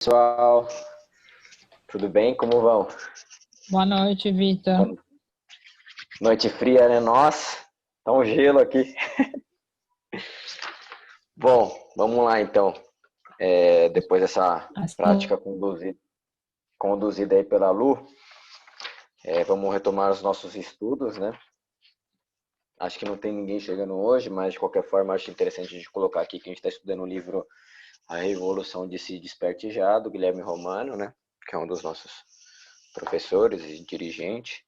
Pessoal, tudo bem? Como vão? Boa noite, Vitor. Boa noite fria, né? Nossa, tá um gelo aqui. Bom, vamos lá então. Depois dessa Assim, prática conduzida aí pela Lu, vamos retomar os nossos estudos, né? Acho que não tem ninguém chegando hoje, mas de qualquer forma acho interessante a gente colocar aqui que a gente está estudando o livro A Revolução de Se Desperte Já, do Guilherme Romano, né? Que é um dos nossos professores e dirigente.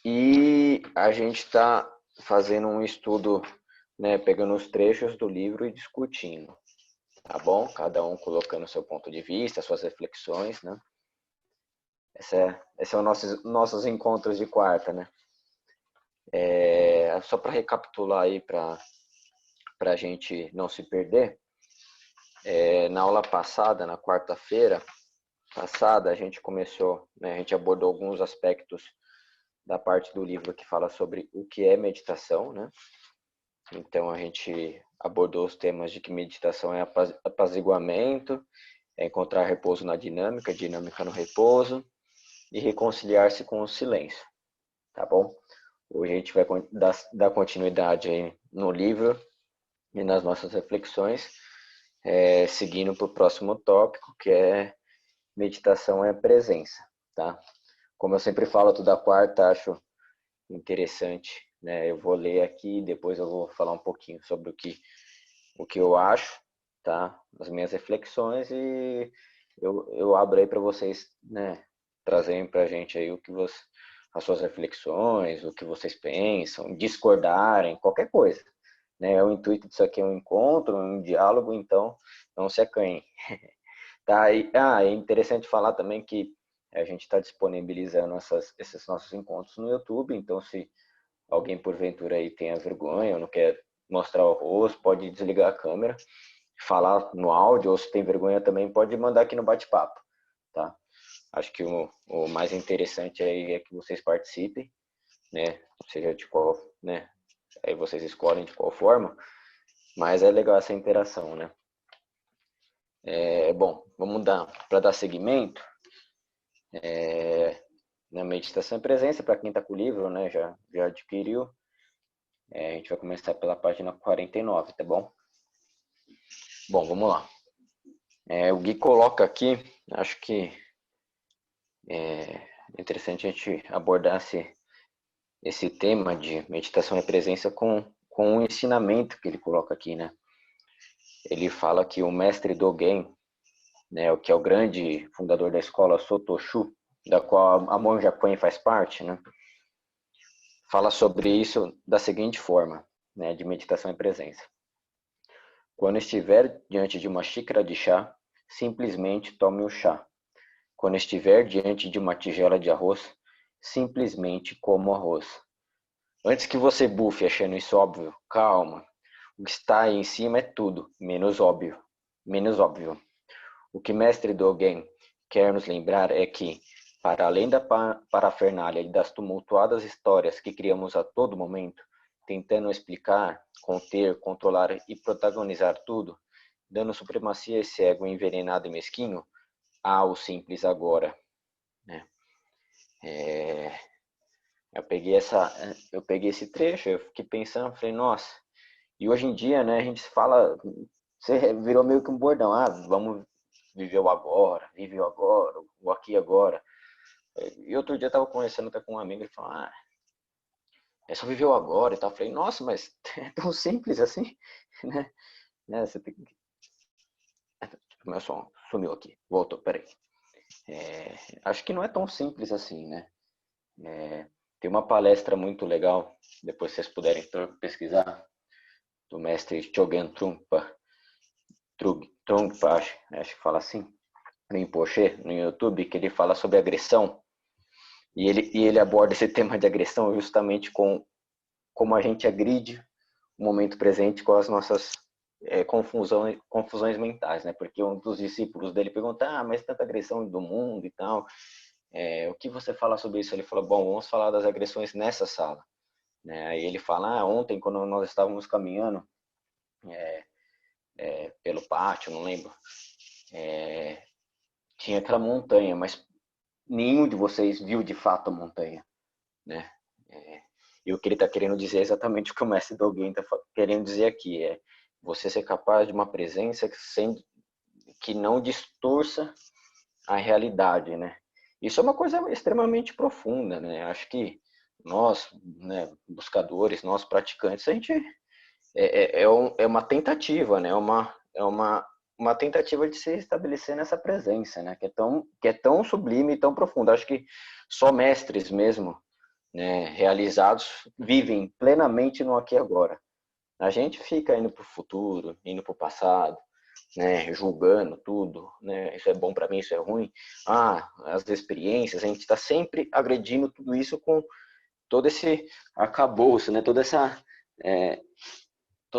E a gente está fazendo um estudo, né, pegando os trechos do livro e discutindo, tá bom? Cada um colocando o seu ponto de vista, suas reflexões, né? Esses são nossos encontros de quarta, né? Só para recapitular aí, para a gente não se perder, na aula passada, na quarta-feira passada, a gente começou, né, a gente abordou alguns aspectos da parte do livro que fala sobre o que é meditação, né? Então a gente abordou os temas de que meditação é apaziguamento, é encontrar repouso na dinâmica, dinâmica no repouso e reconciliar-se com o silêncio, tá bom? Hoje a gente vai dar continuidade aí no livro e nas nossas reflexões, seguindo para o próximo tópico, que é meditação é presença, tá? Como eu sempre falo, toda quarta acho interessante, né? Eu vou ler aqui, depois eu vou falar um pouquinho sobre o que eu acho, tá? As minhas reflexões e eu abro aí para vocês, né? Trazerem para a gente aí as suas reflexões, o que vocês pensam, discordarem, qualquer coisa, né? O intuito disso aqui é um encontro, um diálogo, então não se acanhem. Tá? É interessante falar também que a gente está disponibilizando esses nossos encontros no YouTube, então se alguém porventura aí tenha vergonha ou não quer mostrar o rosto, pode desligar a câmera, falar no áudio, ou se tem vergonha também pode mandar aqui no bate-papo, tá? Acho que o mais interessante aí é que vocês participem, né? Seja de qual, né? Aí vocês escolhem de qual forma, mas é legal essa interação, né? Bom, vamos para dar seguimento. Na meditação em presença, para quem está com o livro, né? Já adquiriu. A gente vai começar pela página 49, tá bom? Bom, vamos lá. O Gui coloca aqui, acho que é interessante a gente abordar esse tema de meditação e presença com o ensinamento que ele coloca aqui, né? Ele fala que o mestre Dogen, né, o que é o grande fundador da escola Sotoshu, da qual a monja Coen faz parte, né? Fala sobre isso da seguinte forma, né, de meditação e presença. Quando estiver diante de uma xícara de chá, simplesmente tome o chá. Quando estiver diante de uma tigela de arroz, simplesmente coma o arroz. Antes que você bufe achando isso óbvio, calma. O que está aí em cima é tudo, menos óbvio. Menos óbvio. O que Mestre Dogen quer nos lembrar é que, para além da parafernália e das tumultuadas histórias que criamos a todo momento, tentando explicar, conter, controlar e protagonizar tudo, dando supremacia a esse ego envenenado e mesquinho, há o simples agora, né? Eu peguei esse trecho, eu fiquei pensando, falei, nossa, e hoje em dia, né, a gente fala, você virou meio que um bordão, vamos viver o agora, vive o agora, o aqui e agora. E outro dia eu tava conversando até com um amigo, ele falou, é só viver o agora e tal. Eu falei, nossa, mas é tão simples assim, né? Você tem que... Meu som sumiu aqui, voltou, peraí. Acho que não é tão simples assim, né? Tem uma palestra muito legal, depois vocês puderem pesquisar, do mestre Chogyam Trungpa, acho que fala assim, Rinpoche, no YouTube, que ele fala sobre agressão, e ele aborda esse tema de agressão justamente com como a gente agride o momento presente com as nossas confusões mentais, né? Porque um dos discípulos dele pergunta, mas tanta agressão do mundo e tal, o que você fala sobre isso? Ele falou, bom, vamos falar das agressões nessa sala, né? Aí ele fala, ontem quando nós estávamos caminhando pelo pátio, não lembro. Tinha aquela montanha, mas nenhum de vocês viu de fato a montanha, né? E o que ele está querendo dizer é exatamente o que o mestre Dogen está querendo dizer aqui, você ser capaz de uma presença que não distorça a realidade, né? Isso é uma coisa extremamente profunda, né? Acho que nós, né, buscadores, nós praticantes, a gente é uma tentativa, né? Uma tentativa de se estabelecer nessa presença, né? Que é tão sublime e tão profunda. Acho que só mestres mesmo, né, realizados, vivem plenamente no aqui e agora. A gente fica indo para o futuro, indo para o passado, né, julgando tudo, né, isso é bom para mim, isso é ruim. As experiências, a gente está sempre agredindo tudo isso com todo esse arcabouço, né, todas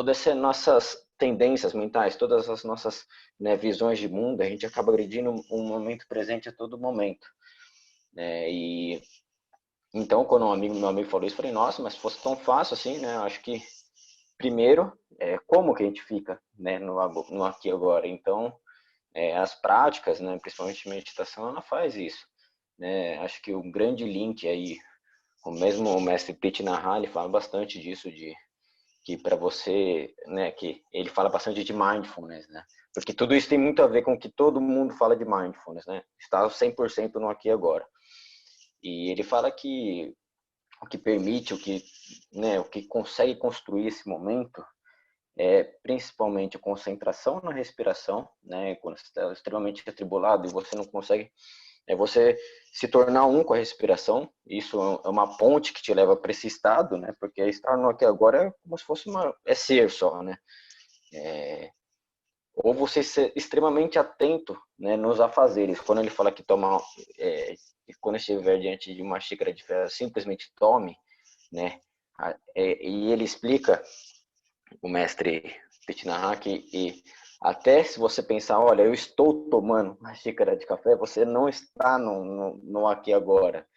essas nossas tendências mentais, todas as nossas, né, visões de mundo, a gente acaba agredindo um momento presente a todo momento, né, e então quando meu amigo falou isso, eu falei, nossa, mas se fosse tão fácil assim, né, acho que primeiro, como que a gente fica, né, no aqui e agora. Então, as práticas, né, principalmente meditação, ela faz isso, né? Acho que o grande link aí, o mesmo mestre Pete Nahar, ele fala bastante disso, de que para você, né, que ele fala bastante de mindfulness, né? Porque tudo isso tem muito a ver com o que todo mundo fala de mindfulness, né? Estar 100% no aqui e agora. E ele fala que o que permite, né, o que consegue construir esse momento principalmente a concentração na respiração, né? Quando você está extremamente atribulado e você não consegue, você se tornar um com a respiração. Isso é uma ponte que te leva para esse estado, né? Porque estar no aqui agora é como se fosse ser só, né? Ou você ser extremamente atento, né, nos afazeres. Quando ele fala que quando estiver diante de uma xícara de café, simplesmente tome, né? E ele explica, o mestre Titinaha, e até se você pensar, olha, eu estou tomando uma xícara de café, você não está no aqui e agora,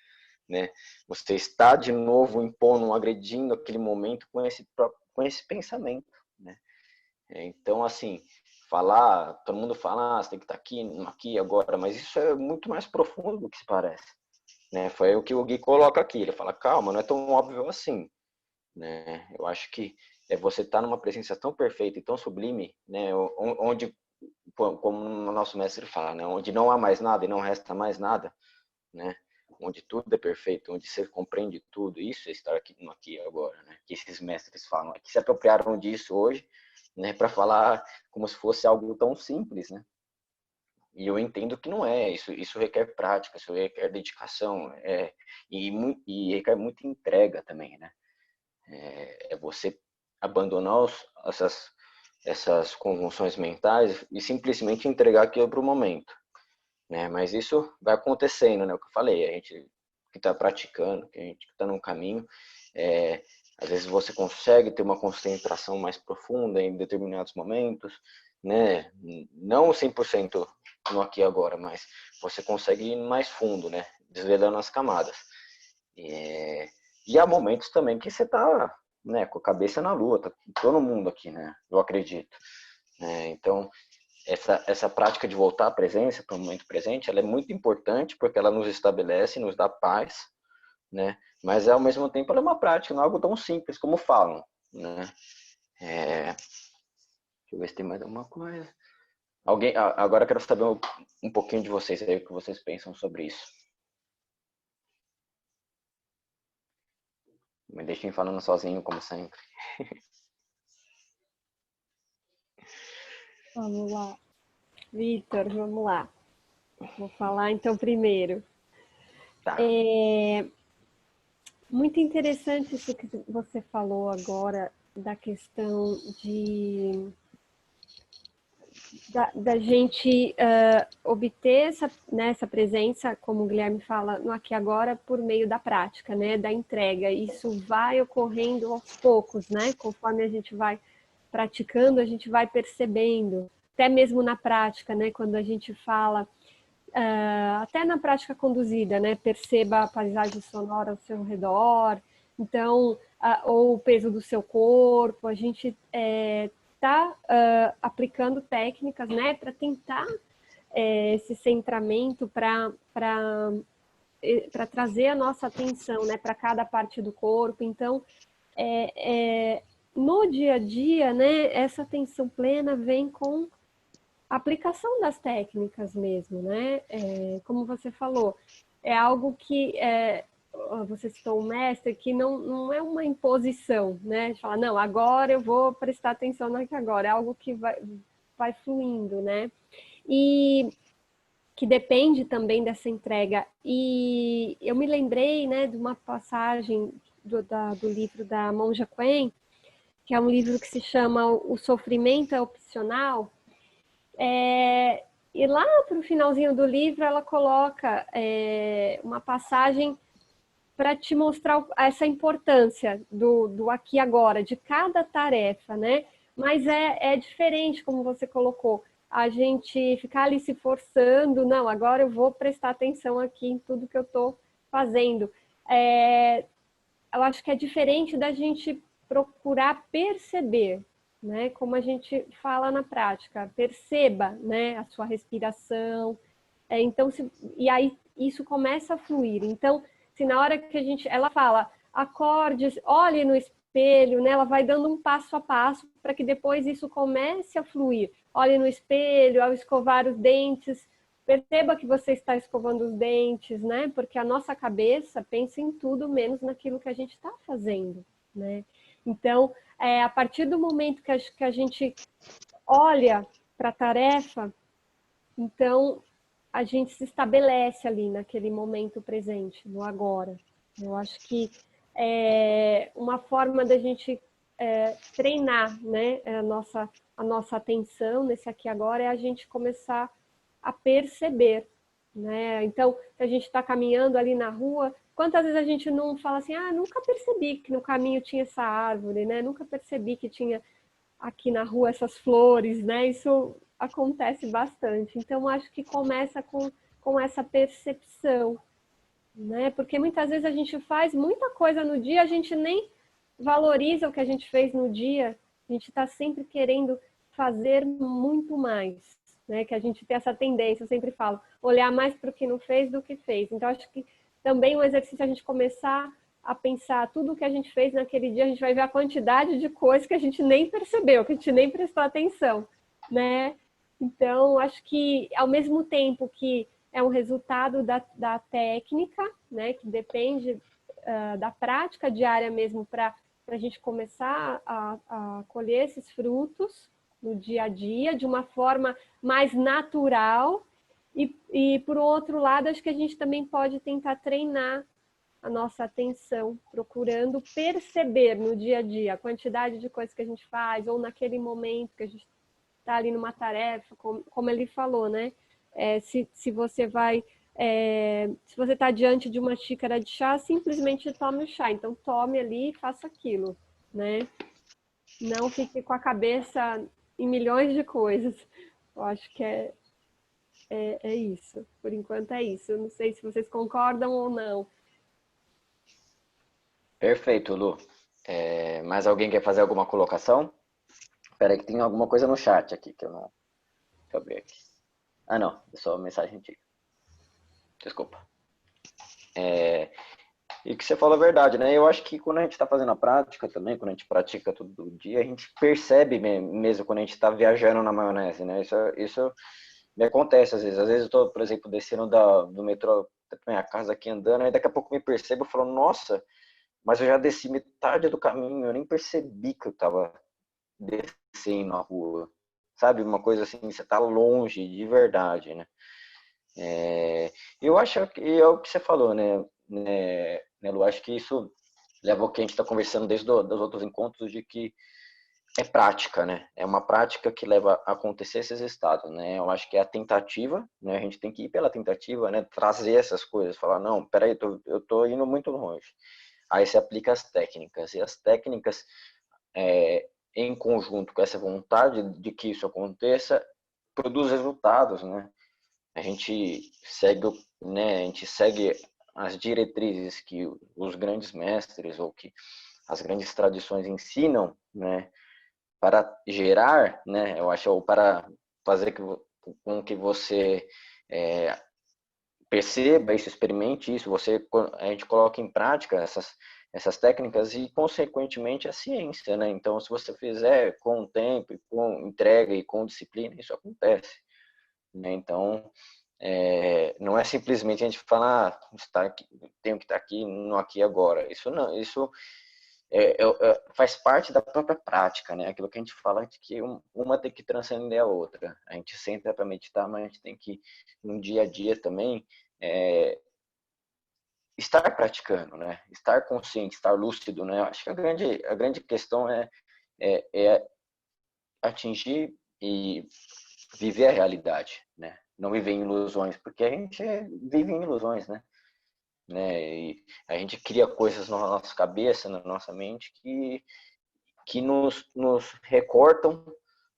né? Você está de novo impondo, agredindo aquele momento com esse pensamento, né? Então, assim, todo mundo fala, você tem que estar aqui e agora, mas isso é muito mais profundo do que se parece, né? Foi o que o Gui coloca aqui, ele fala, calma, não é tão óbvio assim, né? Eu acho que você estar numa presença tão perfeita e tão sublime, né? Onde, como o nosso mestre fala, né? Onde não há mais nada e não resta mais nada, né? Onde tudo é perfeito, onde você compreende tudo, isso é estar aqui no aqui e agora, né? Que esses mestres falam, que se apropriaram disso hoje, né? Para falar como se fosse algo tão simples, né? E eu entendo que não é, isso requer prática, isso requer dedicação, e requer muita entrega também, né? Você abandonar essas convulsões mentais e simplesmente entregar aquilo para o momento, né? Mas isso vai acontecendo, né? O que eu falei, a gente que está praticando, que a gente está num caminho, às vezes você consegue ter uma concentração mais profunda em determinados momentos, né? Não 100% no aqui e agora, mas você consegue ir mais fundo, né? Desvelando as camadas. E há momentos também que você está, né, com a cabeça na lua, tá todo mundo aqui, né? Eu acredito. Então, essa prática de voltar à presença, para o momento presente, ela é muito importante porque ela nos estabelece, nos dá paz, né? Mas ao mesmo tempo ela é uma prática, não é algo tão simples como falam, né? Deixa eu ver se tem mais alguma coisa. Agora eu quero saber um pouquinho de vocês aí, o que vocês pensam sobre isso. Me deixem falando sozinho, como sempre. Vamos lá. Vitor, vamos lá. Vou falar então primeiro. Tá. Muito interessante isso que você falou agora da questão da gente obter essa presença, como o Guilherme fala, no aqui e agora, por meio da prática, né, da entrega. Isso vai ocorrendo aos poucos, né, conforme a gente vai praticando, a gente vai percebendo, até mesmo na prática, né, quando a gente fala, até na prática conduzida, né, perceba a paisagem sonora ao seu redor, então, ou o peso do seu corpo, a gente está aplicando técnicas, né, para tentar esse centramento, para trazer a nossa atenção, né, para cada parte do corpo. Então, no dia a dia, né, essa atenção plena vem com a aplicação das técnicas mesmo, né? Como você falou, é algo que você citou o mestre, que não é uma imposição, né? De falar, não, agora eu vou prestar atenção no que agora, é algo que vai fluindo, né? E que depende também dessa entrega. E eu me lembrei, né, de uma passagem do livro da Monja Coen, que é um livro que se chama O Sofrimento é Opcional. E lá para o finalzinho do livro ela coloca uma passagem para te mostrar essa importância do aqui e agora, de cada tarefa, né? Mas é diferente, como você colocou, a gente ficar ali se forçando, não, agora eu vou prestar atenção aqui em tudo que eu estou fazendo. Eu acho que é diferente da gente procurar perceber, né? Como a gente fala na prática, perceba, né, a sua respiração. Então, e aí isso começa a fluir. Então, se na hora que ela fala, acorde, olhe no espelho, né, ela vai dando um passo a passo para que depois isso comece a fluir. Olhe no espelho, ao escovar os dentes, perceba que você está escovando os dentes, né? Porque a nossa cabeça pensa em tudo menos naquilo que a gente está fazendo, né? Então, a partir do momento que a gente olha para a tarefa, então a gente se estabelece ali naquele momento presente, no agora. Eu acho que uma forma da gente treinar, né, a nossa atenção nesse aqui e agora é a gente começar a perceber, né? Então, se a gente está caminhando ali na rua, quantas vezes a gente não fala assim, nunca percebi que no caminho tinha essa árvore, né? Nunca percebi que tinha aqui na rua essas flores, né? Isso acontece bastante. Então, acho que começa com essa percepção, né? Porque muitas vezes a gente faz muita coisa no dia, a gente nem valoriza o que a gente fez no dia, a gente está sempre querendo fazer muito mais, né? Que a gente tem essa tendência, eu sempre falo, olhar mais para o que não fez do que fez. Então, acho que também um exercício é a gente começar a pensar tudo o que a gente fez naquele dia, a gente vai ver a quantidade de coisas que a gente nem percebeu, que a gente nem prestou atenção, né? Então, acho que ao mesmo tempo que é um resultado da técnica, né, que depende da prática diária mesmo para a gente começar a colher esses frutos no dia a dia, de uma forma mais natural. E por outro lado, acho que a gente também pode tentar treinar a nossa atenção, procurando perceber no dia a dia a quantidade de coisas que a gente faz, ou naquele momento que a gente está ali numa tarefa, como ele falou, né? Se você vai... se você está diante de uma xícara de chá, simplesmente tome o chá. Então, tome ali e faça aquilo, né? Não fique com a cabeça em milhões de coisas. Eu acho que é isso. Por enquanto é isso. Eu não sei se vocês concordam ou não. Perfeito, Lu. Mais alguém quer fazer alguma colocação? Espera aí que tem alguma coisa no chat aqui que eu não... Deixa eu abrir aqui. Não. É só mensagem antiga. Desculpa. E o que você falou é verdade, né? Eu acho que quando a gente está fazendo a prática também, quando a gente pratica todo dia, a gente percebe mesmo quando a gente está viajando na maionese, né? Isso me acontece às vezes. Às vezes eu estou, por exemplo, descendo do metrô da minha casa aqui andando, aí daqui a pouco me percebo e falo, nossa, mas eu já desci metade do caminho, eu nem percebi que eu estava descendo a rua. Sabe? Uma coisa assim, você está longe de verdade, né? Eu acho que é o que você falou, né, Lu? Acho que isso leva ao que a gente está conversando desde dos outros encontros, de que é prática, né? É uma prática que leva a acontecer esses estados, né? Eu acho que é a tentativa, né? A gente tem que ir pela tentativa, né? Trazer essas coisas, falar, não, peraí, eu tô indo muito longe. Aí você aplica as técnicas, e as técnicas, em conjunto com essa vontade de que isso aconteça, produz resultados, né? A gente segue, né? A gente segue as diretrizes que os grandes mestres ou que as grandes tradições ensinam, né? para gerar, né, eu acho, ou para fazer com que você perceba isso, experimente isso, a gente coloca em prática essas técnicas e, consequentemente, a ciência, né? Então, se você fizer com o tempo, com entrega e com disciplina, isso acontece, né? Então, não é simplesmente a gente falar, tenho que estar aqui, no aqui e agora. Isso não, isso faz parte da própria prática, né? Aquilo que a gente fala de que uma tem que transcender a outra. A gente senta para meditar, mas a gente tem que, no dia a dia também, estar praticando, né? Estar consciente, estar lúcido, né? Acho que a grande questão é atingir e viver a realidade, né? Não viver em ilusões, porque a gente vive em ilusões, né? E a gente cria coisas na nossa cabeça, na nossa mente, que nos recortam,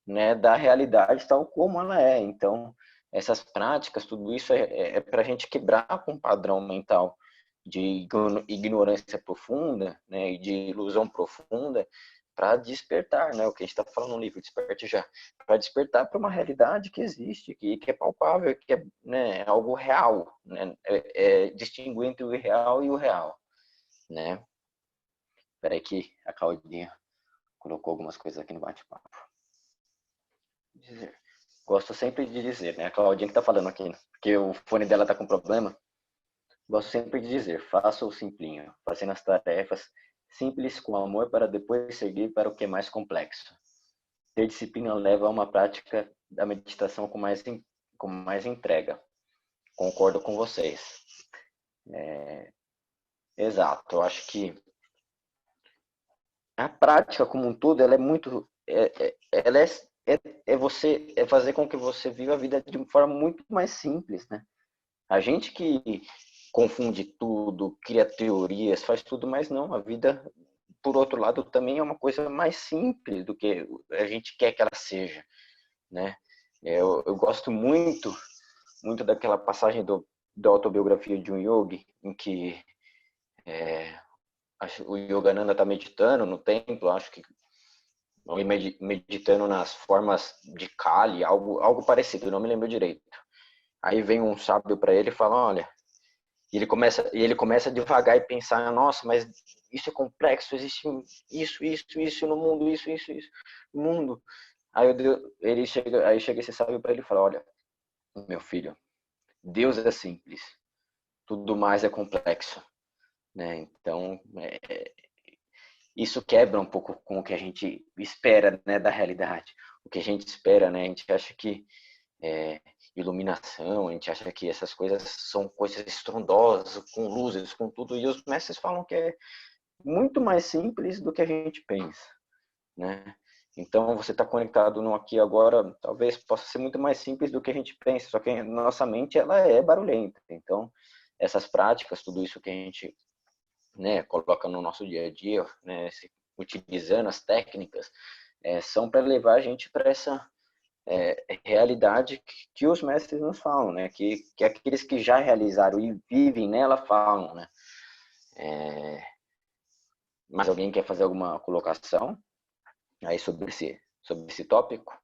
né, da realidade tal como ela é. Então, essas práticas, tudo isso é para a gente quebrar com um padrão mental de ignorância profunda, né, e de ilusão profunda, para despertar, né, o que a gente está falando no livro, Desperte Já, para despertar para uma realidade que existe, que é palpável, que é, né, algo real, né, distinguir entre o irreal e o real, né. Espera aí que a Claudinha colocou algumas coisas aqui no bate-papo. Gosto sempre de dizer, né, a Claudinha que está falando aqui, porque o fone dela está com problema. Gosto sempre de dizer, faça o simplinho, fazendo as tarefas simples com amor para depois seguir para o que é mais complexo. Ter disciplina leva a uma prática da meditação com mais entrega. Concordo com vocês. Exato, eu acho que a prática como um todo, ela é muito, ela é fazer com que você viva a vida de uma forma muito mais simples, né? A gente que confunde tudo, cria teorias, faz tudo, mas não, a vida, por outro lado, também é uma coisa mais simples do que a gente quer que ela seja, né? Eu gosto muito daquela passagem da autobiografia de um yogi, em que o Yogananda está meditando no templo, acho que meditando nas formas de Kali, algo parecido, não me lembro direito. Aí vem um sábio para ele e fala, olha, e ele começa a devagar e pensar, nossa, mas isso é complexo, existe isso no mundo, isso no mundo. Aí chega esse sábio para ele e fala, olha, meu filho, Deus é simples, tudo mais é complexo, né? Então, isso quebra um pouco com o que a gente espera, né, da realidade. O que a gente espera, né? A gente acha que iluminação, a gente acha que essas coisas são coisas estrondosas, com luzes, com tudo, e os mestres falam que é muito mais simples do que a gente pensa, né? Então, você está conectado no aqui e agora, talvez possa ser muito mais simples do que a gente pensa, só que a nossa mente, ela é barulhenta. Então, essas práticas, tudo isso que a gente, né, coloca no nosso dia a dia, né, utilizando as técnicas, são para levar a gente para essa realidade que os mestres nos falam, né? Que aqueles que já realizaram e vivem nela falam, né? Mais alguém quer fazer alguma colocação aí sobre esse tópico?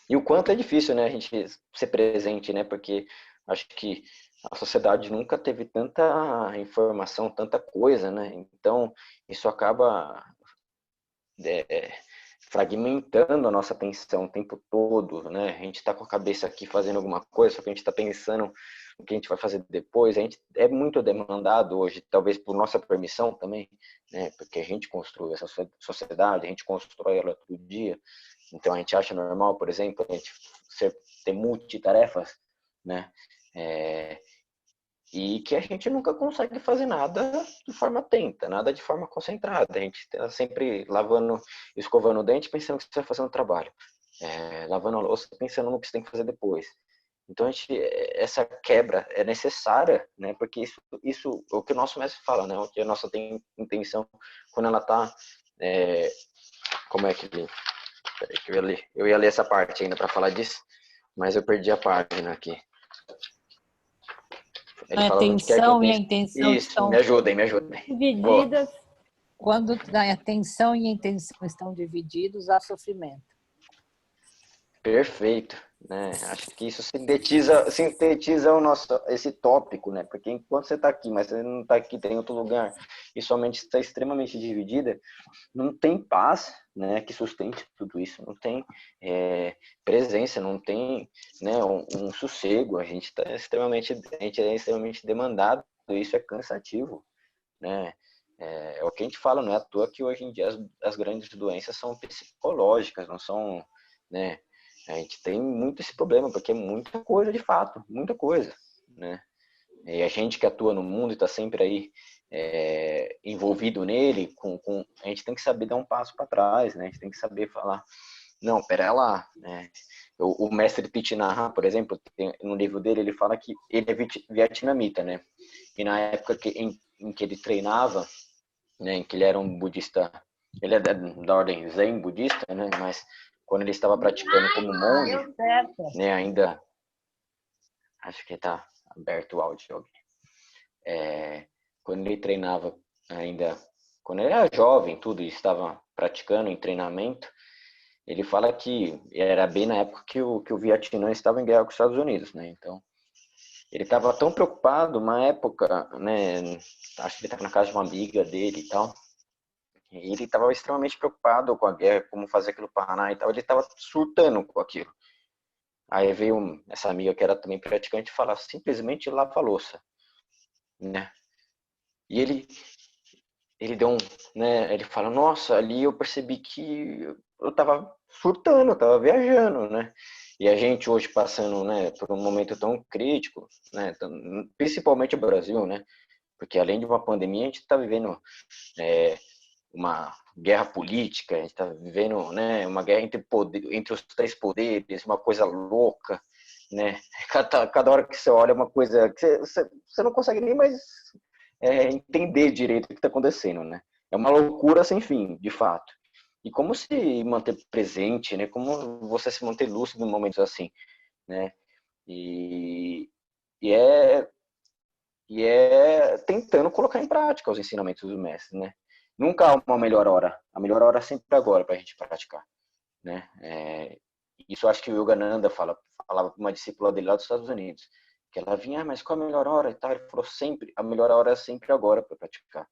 E o quanto é difícil, né? A gente ser presente, né? Porque acho que a sociedade nunca teve tanta informação, tanta coisa, né? Então isso acaba fragmentando a nossa atenção o tempo todo, né? A gente está com a cabeça aqui fazendo alguma coisa, só que a gente está pensando o que a gente vai fazer depois. A gente é muito demandado hoje, talvez por nossa permissão também, né? Porque a gente construiu essa sociedade, a gente constrói ela todo dia. Então a gente acha normal, por exemplo, a gente ter multitarefas, né? E que a gente nunca consegue fazer nada de forma atenta, nada de forma concentrada. A gente está sempre escovando o dente, pensando que você vai fazer um trabalho. Lavando a louça, pensando no que você tem que fazer depois. Então, essa quebra é necessária, né? Porque isso é o que o nosso mestre fala, né? O que a nossa intenção, quando ela está... como é que... Peraí, que eu ia ler essa parte ainda para falar disso, mas eu perdi a página aqui. Ele A fala onde quer que eu atenção e a pense. intenção Isso, estão me ajudem. Divididas. Quando a atenção e a intenção estão divididos, há sofrimento. Perfeito, né? Acho que isso sintetiza esse tópico, né? Porque enquanto você está aqui, mas você não está aqui, tem outro lugar, e sua mente está extremamente dividida, não tem paz, né, que sustente tudo isso, não tem presença, não tem, né, um sossego, a gente é extremamente demandado, isso é cansativo, né? É o que a gente fala, não é à toa que hoje em dia as grandes doenças são psicológicas, não são, né? A gente tem muito esse problema, porque é muita coisa de fato, muita coisa, né? E a gente que atua no mundo e está sempre aí envolvido nele, a gente tem que saber dar um passo para trás, né? A gente tem que saber falar, não, pera lá, né? O mestre Thich Nhat Hanh, por exemplo, no livro dele, ele fala que ele é vietnamita, né? E na época em que ele treinava, né, em que ele era um budista, ele é da ordem Zen budista, né? Mas quando ele estava praticando como monge, né? Ainda, acho que está aberto o áudio. Quando ele treinava ainda, quando ele era jovem, tudo, e estava praticando em treinamento, ele fala que era bem na época que o Vietnã estava em guerra com os Estados Unidos, né? Então, ele estava tão preocupado, uma época, né? Acho que ele estava na casa de uma amiga dele e tal. E ele estava extremamente preocupado com a guerra, como fazer aquilo parar e tal. Ele estava surtando com aquilo. Aí veio essa amiga que era também praticante falar simplesmente lava a louça, né? E ele deu né? Ele fala, nossa, ali eu percebi que eu tava surtando, eu tava viajando, né? E a gente hoje passando, né, por um momento tão crítico, né? Principalmente o Brasil, né? Porque além de uma pandemia, a gente está vivendo uma guerra política, a gente está vivendo, né, uma guerra entre os três poderes, uma coisa louca, né? Cada hora que você olha uma coisa que você não consegue nem mais entender direito o que está acontecendo, né? É uma loucura sem fim, de fato. E como se manter presente, né? Como você se manter lúcido em momentos assim, né? E, e é tentando colocar em prática os ensinamentos do mestre, né? Nunca há uma melhor hora. A melhor hora é sempre agora para a gente praticar, né? Isso eu acho que o Yogananda falava para uma discípula dele lá dos Estados Unidos, que ela vinha, mas qual a melhor hora e tal? Ele falou sempre, a melhor hora é sempre agora para praticar,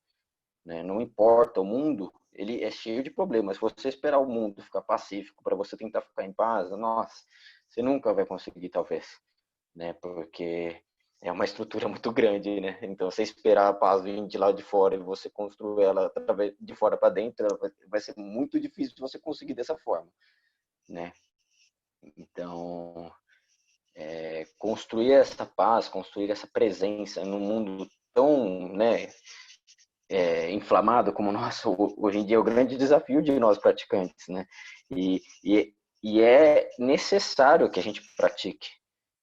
né? Não importa, o mundo, ele é cheio de problemas. Se você esperar o mundo ficar pacífico para você tentar ficar em paz, nossa, você nunca vai conseguir, talvez, né? Porque é uma estrutura muito grande, né? Então, você esperar a paz vir de lá de fora e você construir ela através de fora para dentro, vai ser muito difícil de você conseguir dessa forma, né? Então, construir essa paz, construir essa presença num mundo tão, né, inflamado como o nosso, hoje em dia é o grande desafio de nós praticantes, né? E, e, e é necessário que a gente pratique,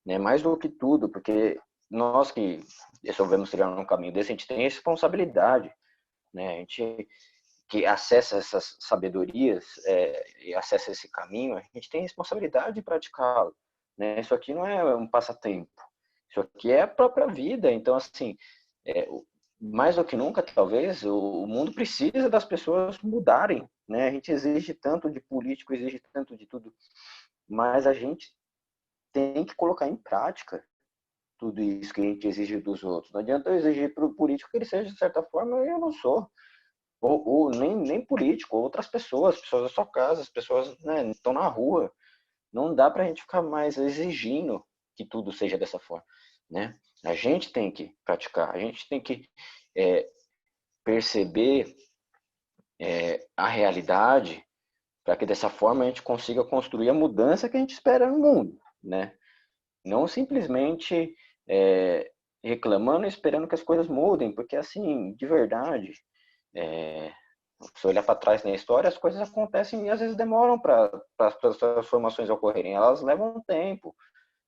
né? Mais do que tudo, porque nós que resolvemos trilhar um caminho desse, a gente tem responsabilidade, né? A gente que acessa essas sabedorias e acessa esse caminho, a gente tem responsabilidade de praticá-lo, né? Isso aqui não é um passatempo, isso aqui é a própria vida. Então, assim, é, mais do que nunca, talvez, o mundo precisa das pessoas mudarem, né? A gente exige tanto de político, exige tanto de tudo, mas a gente tem que colocar em prática tudo isso que a gente exige dos outros. Não adianta eu exigir para o político que ele seja de certa forma, eu não sou. Ou nem político, outras pessoas da sua casa, as pessoas, né, estão na rua. Não dá para a gente ficar mais exigindo que tudo seja dessa forma, né? A gente tem que praticar, a gente tem que perceber a realidade para que dessa forma a gente consiga construir a mudança que a gente espera no mundo, né? Não simplesmente reclamando e esperando que as coisas mudem, porque assim, de verdade, se olhar para trás na história, as coisas acontecem e às vezes demoram para as transformações ocorrerem, elas levam tempo,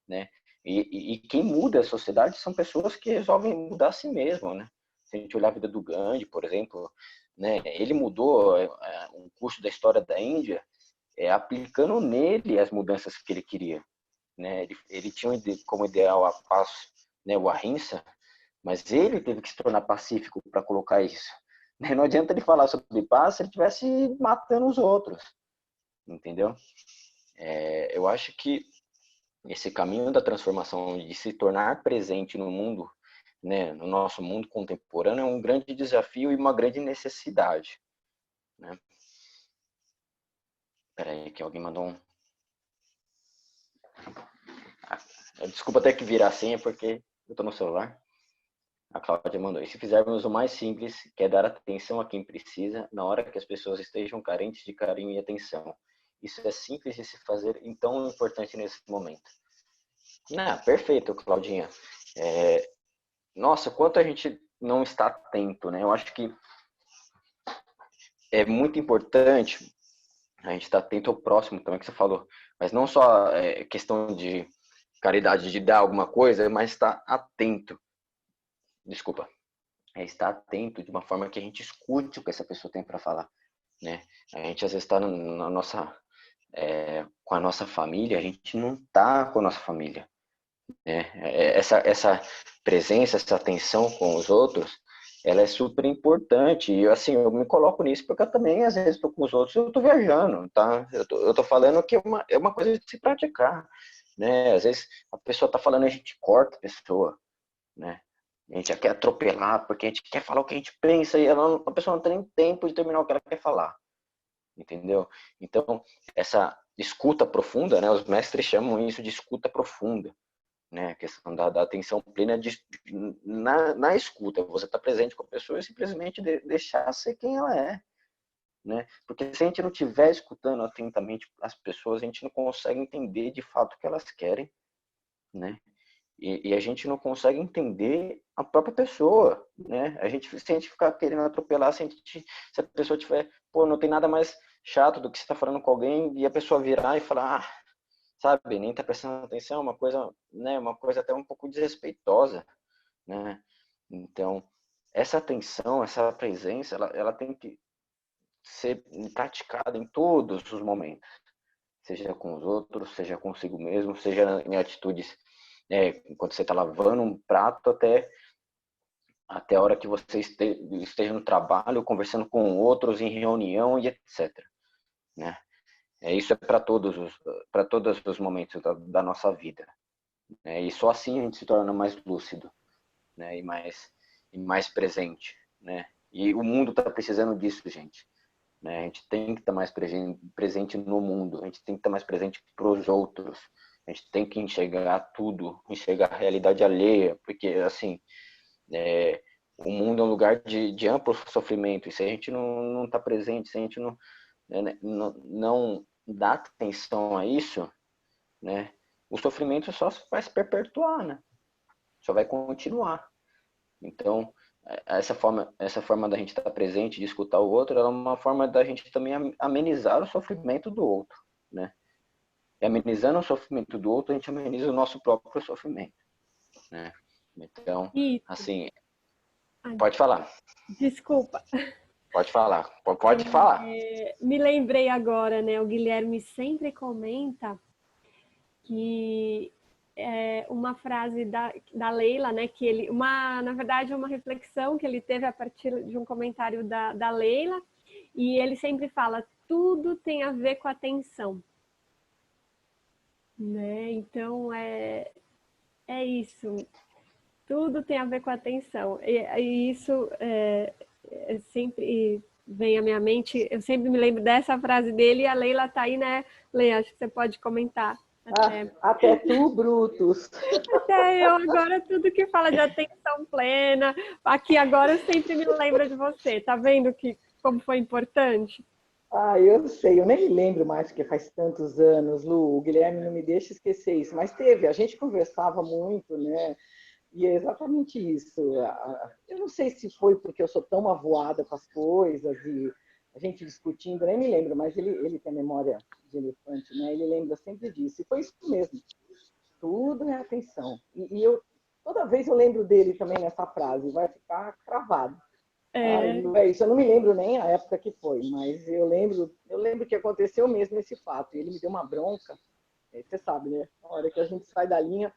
né? E quem muda a sociedade são pessoas que resolvem mudar a si mesmo, né? Se a gente olhar a vida do Gandhi, por exemplo, né? Ele mudou um curso da história da Índia, aplicando nele as mudanças que ele queria, né? Ele tinha como ideal a paz, né? O ahimsa, mas ele teve que se tornar pacífico para colocar isso, Não adianta ele falar sobre paz se ele estivesse matando os outros, entendeu? Eu acho que esse caminho da transformação, de se tornar presente no mundo, né, no nosso mundo contemporâneo, é um grande desafio e uma grande necessidade, né? Peraí, que alguém mandou um... Desculpa ter que virar a senha, porque eu tô no celular. A Cláudia mandou. E se fizermos o mais simples, que é dar atenção a quem precisa, na hora que as pessoas estejam carentes de carinho e atenção. Isso é simples de se fazer e tão importante nesse momento. Perfeito, Claudinha. Nossa, quanto a gente não está atento, né? Eu acho que é muito importante a gente estar atento ao próximo também, que você falou. Mas não só questão de caridade, de dar alguma coisa, mas estar atento. Desculpa. Estar atento de uma forma que a gente escute o que essa pessoa tem para falar, né? A gente às vezes está com a nossa família, a gente não está com a nossa família, né? Essa presença, essa atenção com os outros, ela é super importante. E assim, eu me coloco nisso porque eu também às vezes estou com os outros, eu estou viajando, tá? Eu tô falando que é uma coisa de se praticar, né? Às vezes a pessoa está falando, a gente corta a pessoa, né? A gente já quer atropelar, porque a gente quer falar o que a gente pensa e a pessoa não tem nem tempo de terminar o que ela quer falar. Entendeu? Então, essa escuta profunda, né? Os mestres chamam isso de escuta profunda, né? A questão da atenção plena na escuta. Você está presente com a pessoa e simplesmente deixar ser quem ela é, né? Porque se a gente não estiver escutando atentamente as pessoas, a gente não consegue entender de fato o que elas querem, né? E a gente não consegue entender a própria pessoa, né? Se a gente ficar querendo atropelar, se a pessoa tiver, pô, não tem nada mais chato do que você estar falando com alguém e a pessoa virar e falar, sabe, nem tá prestando atenção, uma coisa, né? Uma coisa até um pouco desrespeitosa, né? Então, essa atenção, essa presença, ela tem que ser praticada em todos os momentos, seja com os outros, seja consigo mesmo, seja em atitudes, enquanto você está lavando um prato, até a hora que você esteja no trabalho, conversando com outros, em reunião e etc. Né? Isso é para todos os momentos da nossa vida. Né? E só assim a gente se torna mais lúcido, né? E mais presente. Né? E o mundo está precisando disso, gente. Né? A gente tem que estar mais presente no mundo, a gente tem que estar mais presente para os outros, a gente tem que enxergar tudo, enxergar a realidade alheia, porque assim, o mundo é um lugar de amplo sofrimento, e se a gente não está presente, se a gente não dá atenção a isso, né, o sofrimento só vai se perpetuar, né? Só vai continuar. Então, essa forma da gente estar presente, de escutar o outro, ela é uma forma da gente também amenizar o sofrimento do outro, né? E amenizando o sofrimento do outro, a gente ameniza o nosso próprio sofrimento, né? Então, assim, pode falar. Desculpa. Pode falar. Pode falar. Me lembrei agora, né? O Guilherme sempre comenta que uma frase da Leila, né? Que ele, na verdade, uma reflexão que ele teve a partir de um comentário da Leila, e ele sempre fala: tudo tem a ver com atenção, né? Então é isso. Tudo tem a ver com atenção. E isso sempre vem à minha mente. Eu sempre me lembro dessa frase dele, e a Leila está aí, né? Leila, acho que você pode comentar. Até tu, Brutus. Até eu agora, tudo que fala de atenção plena, aqui agora eu sempre me lembro de você. Tá vendo como foi importante? Eu sei, eu nem me lembro mais, porque faz tantos anos, Lu. O Guilherme não me deixa esquecer isso. Mas a gente conversava muito, né? E é exatamente isso. Eu não sei se foi porque eu sou tão avoada com as coisas e a gente discutindo, nem me lembro, mas ele tem memória de elefante, né? Ele lembra sempre disso. E foi isso mesmo. Tudo é atenção. E toda vez eu lembro dele também nessa frase, vai ficar cravado. Isso eu não me lembro nem a época que foi, mas eu lembro que aconteceu mesmo esse fato. E ele me deu uma bronca. Você sabe, né? Na hora que a gente sai da linha,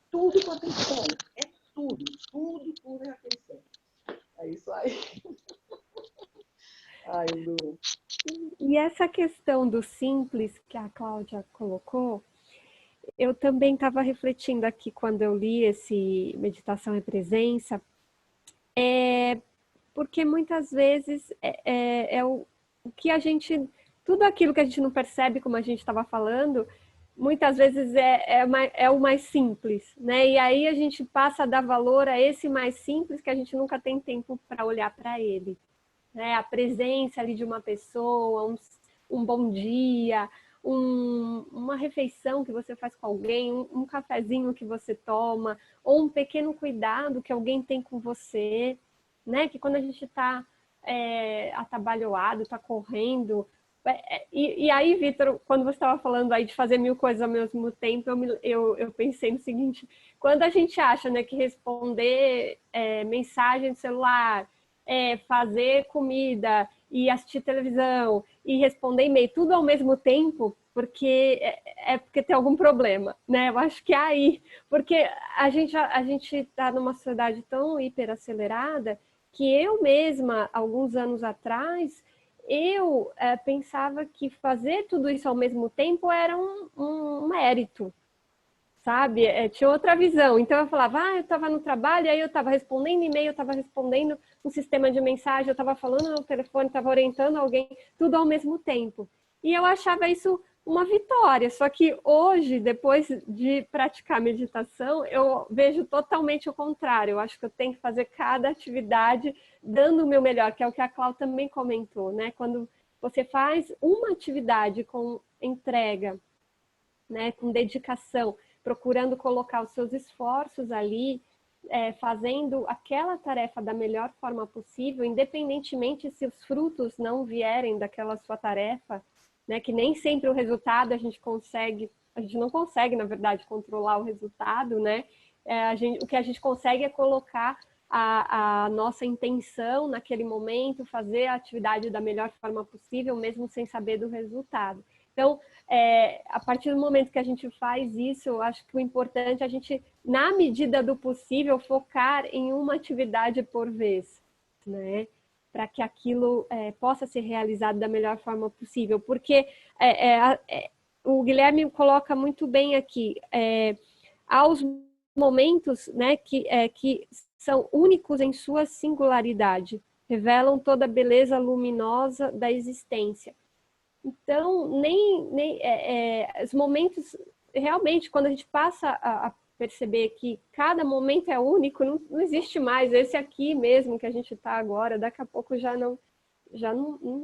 tudo com atenção. Tudo é atenção. É isso aí. Ai, Lu. E essa questão do simples que a Cláudia colocou, eu também estava refletindo aqui quando eu li esse Meditação e Presença, porque muitas vezes é o que a gente, tudo aquilo que a gente não percebe, como a gente estava falando, muitas vezes é o mais simples, né? E aí a gente passa a dar valor a esse mais simples que a gente nunca tem tempo para olhar para ele, né? A presença ali de uma pessoa, um bom dia, uma refeição que você faz com alguém, um cafezinho que você toma, ou um pequeno cuidado que alguém tem com você, né? Que quando a gente está atabalhoado, está correndo. E aí, Vitor, quando você estava falando aí de fazer 1000 coisas ao mesmo tempo, eu pensei no seguinte: quando a gente acha, né, que responder mensagem de celular, fazer comida e assistir televisão e responder e-mail, tudo ao mesmo tempo, porque porque tem algum problema, né? Eu acho que é aí, porque a gente está numa sociedade tão hiperacelerada que eu mesma, alguns anos atrás, eu pensava que fazer tudo isso ao mesmo tempo era um mérito, sabe? Tinha outra visão. Então eu falava, eu estava no trabalho, aí eu estava respondendo e-mail, eu estava respondendo um sistema de mensagem, eu estava falando no telefone, estava orientando alguém, tudo ao mesmo tempo. E eu achava isso uma vitória. Só que hoje, depois de praticar meditação, eu vejo totalmente o contrário. Eu acho que eu tenho que fazer cada atividade dando o meu melhor, que é o que a Cláudia também comentou, né? Quando você faz uma atividade com entrega, né, com dedicação, procurando colocar os seus esforços ali, fazendo aquela tarefa da melhor forma possível, independentemente se os frutos não vierem daquela sua tarefa, né, que nem sempre o resultado a gente não consegue, na verdade, controlar o resultado, né? O que a gente consegue é colocar a nossa intenção naquele momento, fazer a atividade da melhor forma possível, mesmo sem saber do resultado. Então, a partir do momento que a gente faz isso, eu acho que o importante é a gente, na medida do possível, focar em uma atividade por vez, né? Para que aquilo possa ser realizado da melhor forma possível. Porque o Guilherme coloca muito bem aqui, há os momentos, né, que são únicos em sua singularidade, revelam toda a beleza luminosa da existência. Então, os momentos, realmente, quando a gente passa a perceber que cada momento é único, não existe mais esse aqui mesmo que a gente está agora, daqui a pouco já não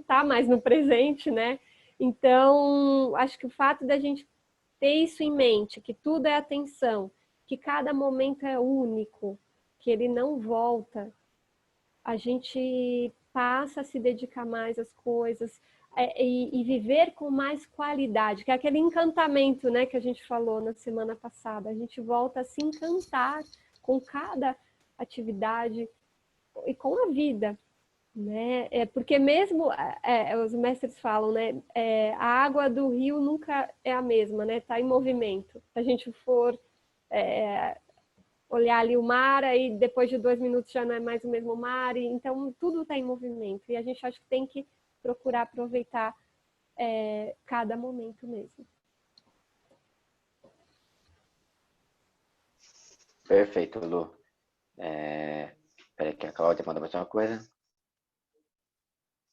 está mais no presente, né? Então, acho que o fato da gente ter isso em mente, que tudo é atenção, que cada momento é único, que ele não volta, a gente passa a se dedicar mais às coisas e viver com mais qualidade, que é aquele encantamento, né, que a gente falou na semana passada. A gente volta a se encantar com cada atividade e com a vida, né? Porque mesmo os mestres falam, né, a água do rio nunca é a mesma, né? Está em movimento. Se a gente for olhar ali o mar, aí depois de 2 minutos já não é mais o mesmo mar, e, então tudo está em movimento, e a gente acha que tem que procurar aproveitar cada momento mesmo. Perfeito, Lu. Peraí que a Cláudia manda mais uma coisa.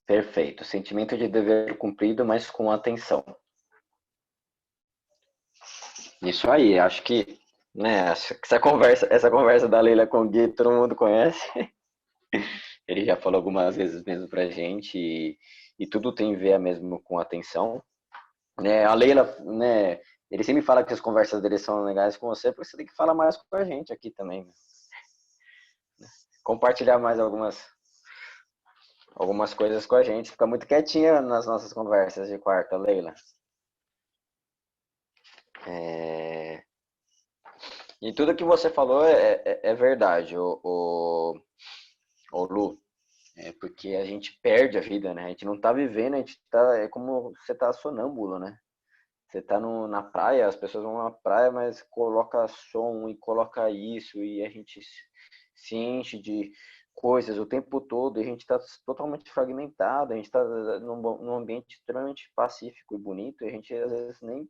Perfeito. Sentimento de dever cumprido, mas com atenção. Isso aí, acho que, né, essa conversa da Leila com o Gui, todo mundo conhece. Ele já falou algumas vezes mesmo pra gente e tudo tem a ver mesmo com atenção. Né, a Leila, né, ele sempre fala que as conversas dele são legais com você, porque você tem que falar mais com a gente aqui também. Né? Compartilhar mais algumas coisas com a gente. Fica muito quietinha nas nossas conversas de quarta, Leila. E tudo que você falou é verdade, o Lu. Porque a gente perde a vida, né? A gente não tá vivendo, a gente tá. É como você tá sonâmbulo, né? Você tá na praia, as pessoas vão na praia, mas coloca som e coloca isso, e a gente se enche coisas o tempo todo e a gente está totalmente fragmentado, a gente está num ambiente extremamente pacífico e bonito e a gente às vezes nem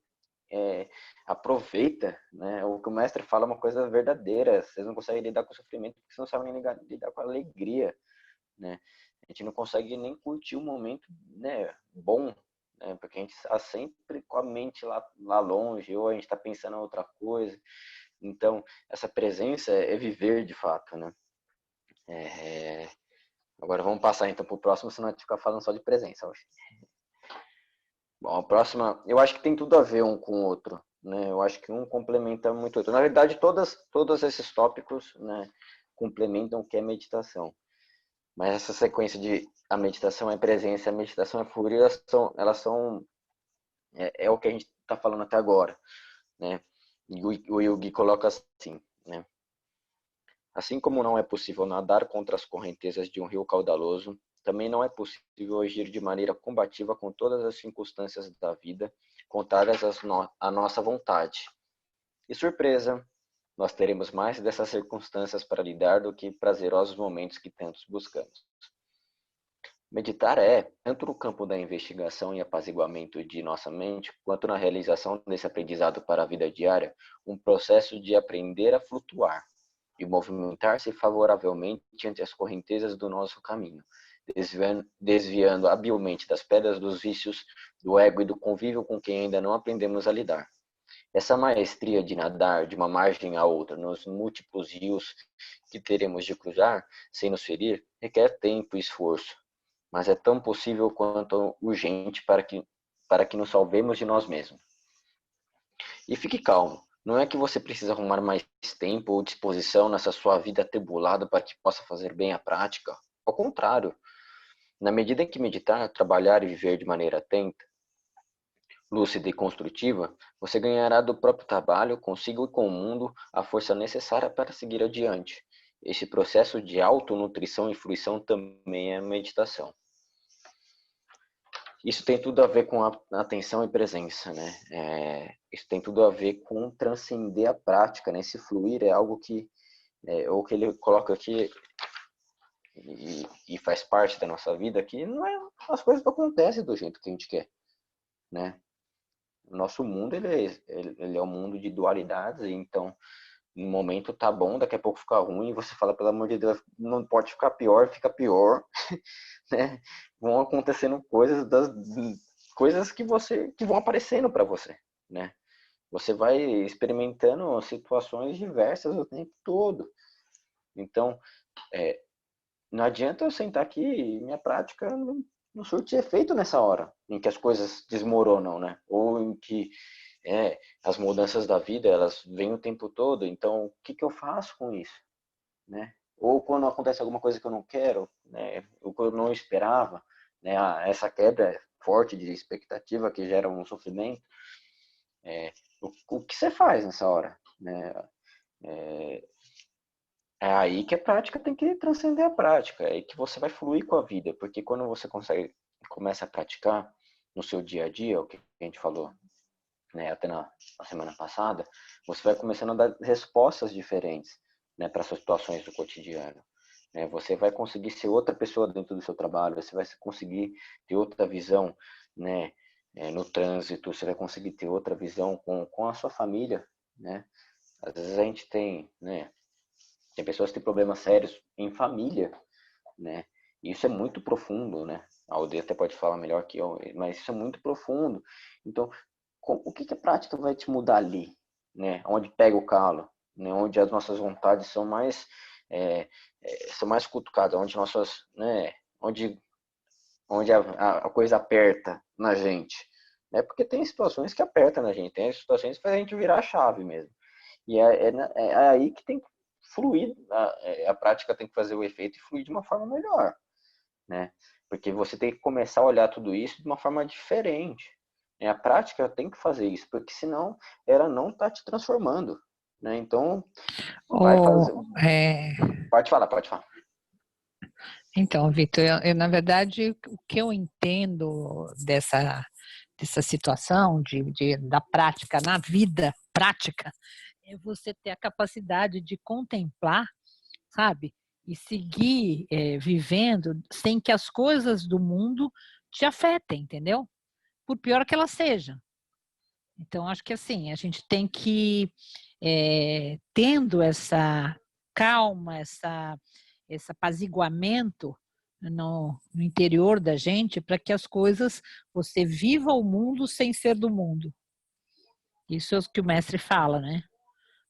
aproveita, né? O que o mestre fala é uma coisa verdadeira, vocês não conseguem lidar com o sofrimento porque vocês não sabem nem lidar com a alegria, né? A gente não consegue nem curtir o momento, né, bom, né? Porque a gente está sempre com a mente lá longe, ou a gente está pensando em outra coisa. Então, essa presença é viver de fato, né? Agora vamos passar então para o próximo, senão a gente ficar falando só de presença hoje. Bom, a próxima, eu acho que tem tudo a ver um com o outro, né? Eu acho que um complementa muito o outro. Na verdade, todos esses tópicos, né, complementam o que é meditação. Mas essa sequência de a meditação é presença, a meditação é fluir, elas são é o que a gente está falando até agora, né? E o Yogi coloca assim, né? Assim como não é possível nadar contra as correntezas de um rio caudaloso, também não é possível agir de maneira combativa com todas as circunstâncias da vida, contrárias à nossa vontade. E surpresa, nós teremos mais dessas circunstâncias para lidar do que prazerosos momentos que tantos buscamos. Meditar tanto no campo da investigação e apaziguamento de nossa mente, quanto na realização desse aprendizado para a vida diária, um processo de aprender a flutuar e movimentar-se favoravelmente ante as correntezas do nosso caminho, desviando habilmente das pedras dos vícios, do ego e do convívio com quem ainda não aprendemos a lidar. Essa maestria de nadar de uma margem à outra nos múltiplos rios que teremos de cruzar, sem nos ferir, requer tempo e esforço, mas é tão possível quanto urgente para que nos salvemos de nós mesmos. E fique calmo, não é que você precisa arrumar mais tempo ou disposição nessa sua vida atribulada para que possa fazer bem a prática. Ao contrário, na medida em que meditar, trabalhar e viver de maneira atenta, lúcida e construtiva, você ganhará do próprio trabalho, consigo e com o mundo, a força necessária para seguir adiante. Esse processo de autonutrição e fruição também é meditação. Isso tem tudo a ver com a atenção e presença, né? Isso tem tudo a ver com transcender a prática, né? Esse fluir é algo que, o que ele coloca aqui e faz parte da nossa vida, que não é, as coisas não acontecem do jeito que a gente quer, né? O nosso mundo, ele é um mundo de dualidades, então, no momento tá bom, daqui a pouco fica ruim, e você fala, pelo amor de Deus, não pode ficar pior, fica pior, né? Vão acontecendo coisas que vão aparecendo para você, né? Você vai experimentando situações diversas o tempo todo. Então, não adianta eu sentar aqui e minha prática não surte efeito nessa hora, em que as coisas desmoronam, né? Ou em que as mudanças da vida, elas vêm o tempo todo, então o que eu faço com isso, né? Ou quando acontece alguma coisa que eu não quero, né? O que eu não esperava, né? Essa quebra forte de expectativa que gera um sofrimento, o que você faz nessa hora, né? É aí que a prática tem que transcender a prática, é aí que você vai fluir com a vida, porque quando você começa a praticar no seu dia a dia, o que a gente falou, né, até na semana passada, você vai começando a dar respostas diferentes, né, para essas situações do cotidiano. Né? Você vai conseguir ser outra pessoa dentro do seu trabalho, você vai conseguir ter outra visão, né, no trânsito, você vai conseguir ter outra visão com a sua família, né? Às vezes a gente tem, né, tem pessoas que têm problemas sérios em família, né? E isso é muito profundo, né? A Aldeia até pode falar melhor que eu, mas isso é muito profundo. Então, o que a prática vai te mudar ali, né? Onde pega o calo, né? Onde as nossas vontades são mais cutucadas, onde nossas, né? Onde a coisa aperta na gente, né? Porque tem situações que apertam na gente, tem situações que faz a gente virar a chave mesmo. E é aí que tem que fluir, a prática tem que fazer o efeito e fluir de uma forma melhor, né? Porque você tem que começar a olhar tudo isso de uma forma diferente. A prática tem que fazer isso, porque senão ela não está te transformando, né? Então, vai fazer... Pode falar. Então, Vitor, na verdade, o que eu entendo dessa situação da prática na vida prática é você ter a capacidade de contemplar, sabe? e seguir vivendo sem que as coisas do mundo te afetem, entendeu? Por pior que elas sejam. Então, acho que assim, a gente tem que, tendo essa calma, esse apaziguamento no interior da gente, para que as coisas, você viva o mundo sem ser do mundo. Isso é o que o mestre fala, né?